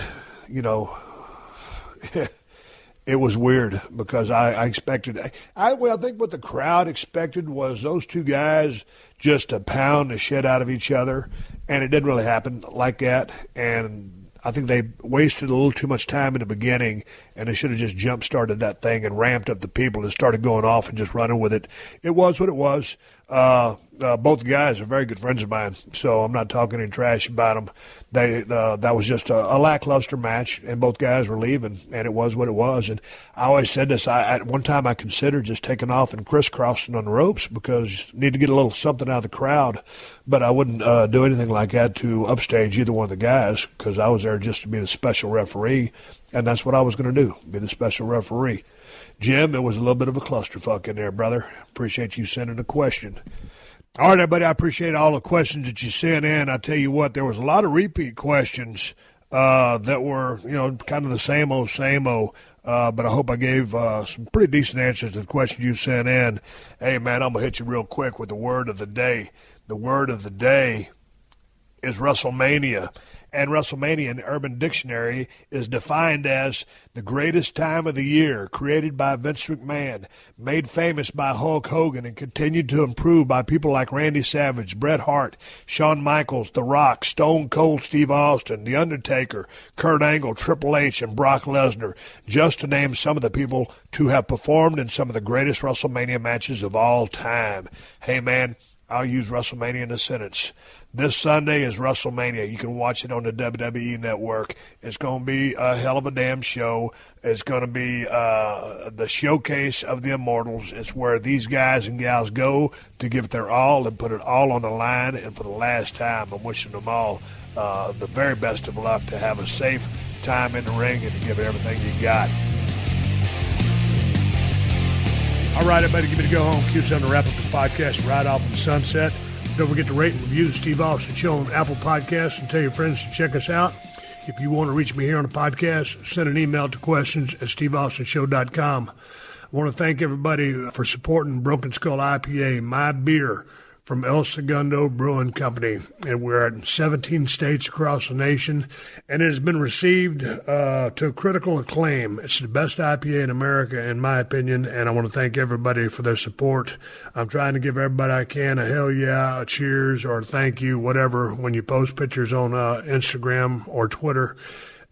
F: it was weird because I expected – I think what the crowd expected was those two guys just to pound the shit out of each other, and it didn't really happen like that. And I think they wasted a little too much time in the beginning, and they should have just jump-started that thing and ramped up the people and started going off and just running with it. It was what it was. Both guys are very good friends of mine, so I'm not talking any trash about them. That was just a lackluster match, and both guys were leaving, and it was what it was. And I always said this. At one time I considered just taking off and crisscrossing on the ropes because you need to get a little something out of the crowd, but I wouldn't do anything like that to upstage either one of the guys because I was there just to be the special referee, and that's what I was going to do, be the special referee. Jim, it was a little bit of a clusterfuck in there, brother. Appreciate you sending the question. All right, everybody, I appreciate all the questions that you sent in. I tell you what, there was a lot of repeat questions that were, kind of the same old, but I hope I gave some pretty decent answers to the questions you sent in. Hey, man, I'm going to hit you real quick with the word of the day. The word of the day is WrestleMania. And WrestleMania in the Urban Dictionary is defined as the greatest time of the year, created by Vince McMahon, made famous by Hulk Hogan, and continued to improve by people like Randy Savage, Bret Hart, Shawn Michaels, The Rock, Stone Cold Steve Austin, The Undertaker, Kurt Angle, Triple H, and Brock Lesnar, just to name some of the people to have performed in some of the greatest WrestleMania matches of all time. Hey, man, I'll use WrestleMania in a sentence. This Sunday is WrestleMania. You can watch it on the WWE Network. It's going to be a hell of a damn show. It's going to be the showcase of the Immortals. It's where these guys and gals go to give it their all and put it all on the line. And for the last time, I'm wishing them all the very best of luck to have a safe time in the ring and to give it everything you got.
B: All right, everybody, give me to go home. Q's time to wrap up the podcast right off in the sunset. Don't forget to rate and review the Steve Austin Show on Apple Podcasts and tell your friends to check us out. If you want to reach me here on the podcast, send an email to questions@steveaustinshow.com. I want to thank everybody for supporting Broken Skull IPA, my beer from El Segundo Brewing Company. And we're in 17 states across the nation, and it has been received to critical acclaim. It's the best IPA in America, in my opinion, and I want to thank everybody for their support. I'm trying to give everybody I can a hell yeah, a cheers, or a thank you, whatever, when you post pictures on Instagram or Twitter.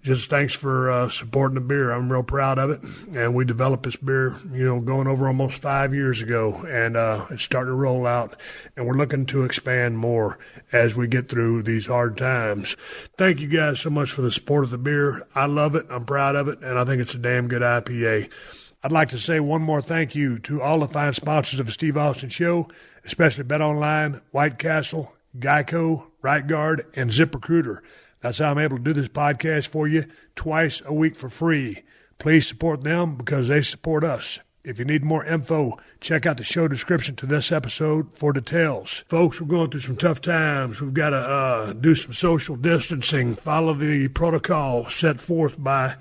B: Just thanks for supporting the beer. I'm real proud of it. And we developed this beer, going over almost 5 years ago. And it's starting to roll out. And we're looking to expand more as we get through these hard times. Thank you guys so much for the support of the beer. I love it. I'm proud of it. And I think it's a damn good IPA. I'd like to say one more thank you to all the fine sponsors of the Steve Austin Show, especially BetOnline, White Castle, Geico, Right Guard, and ZipRecruiter. That's how I'm able to do this podcast for you twice a week for free. Please support them because they support us. If you need more info, check out the show description to this episode for details. Folks, we're going through some tough times. We've got to do some social distancing, follow the protocol set forth by,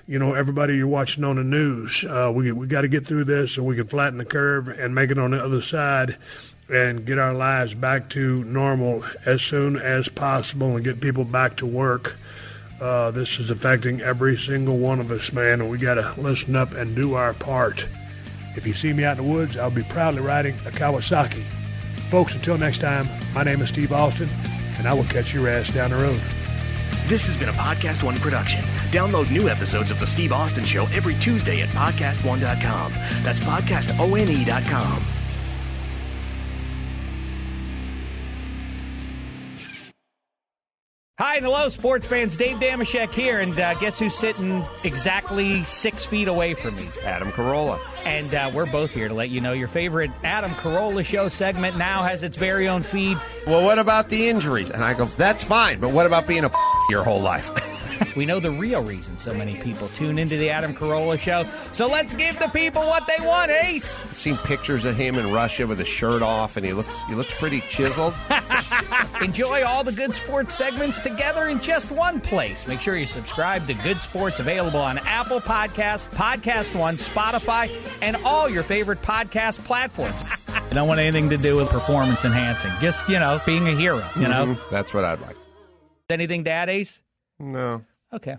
B: everybody you're watching on the news. We got to get through this so we can flatten the curve and make it on the other side and get our lives back to normal as soon as possible and get people back to work. This is affecting every single one of us, man, and we got to listen up and do our part. If you see me out in the woods, I'll be proudly riding a Kawasaki. Folks, until next time, my name is Steve Austin, and I will catch your ass down the road.
D: This has been a Podcast One production. Download new episodes of The Steve Austin Show every Tuesday at PodcastOne.com. That's PodcastOne.com.
G: Hi and hello, sports fans. Dave Damashek here, and guess who's sitting exactly 6 feet away from me?
H: Adam Carolla.
G: And we're both here to let you know your favorite Adam Carolla Show segment now has its very own feed.
H: Well, what about the injuries? And I go, that's fine, but what about being a your whole life?
G: We know the real reason so many people tune into the Adam Carolla Show, so let's give the people what they want, Ace.
H: I've seen pictures of him in Russia with his shirt off, and he looks pretty chiseled.
G: Enjoy all the good sports segments together in just one place. Make sure you subscribe to Good Sports, available on Apple Podcasts, Podcast One, Spotify, and all your favorite podcast platforms. I don't want anything to do with performance enhancing. Just, being a hero,
H: That's what I'd like.
G: Anything to add, Ace?
H: No.
G: Okay.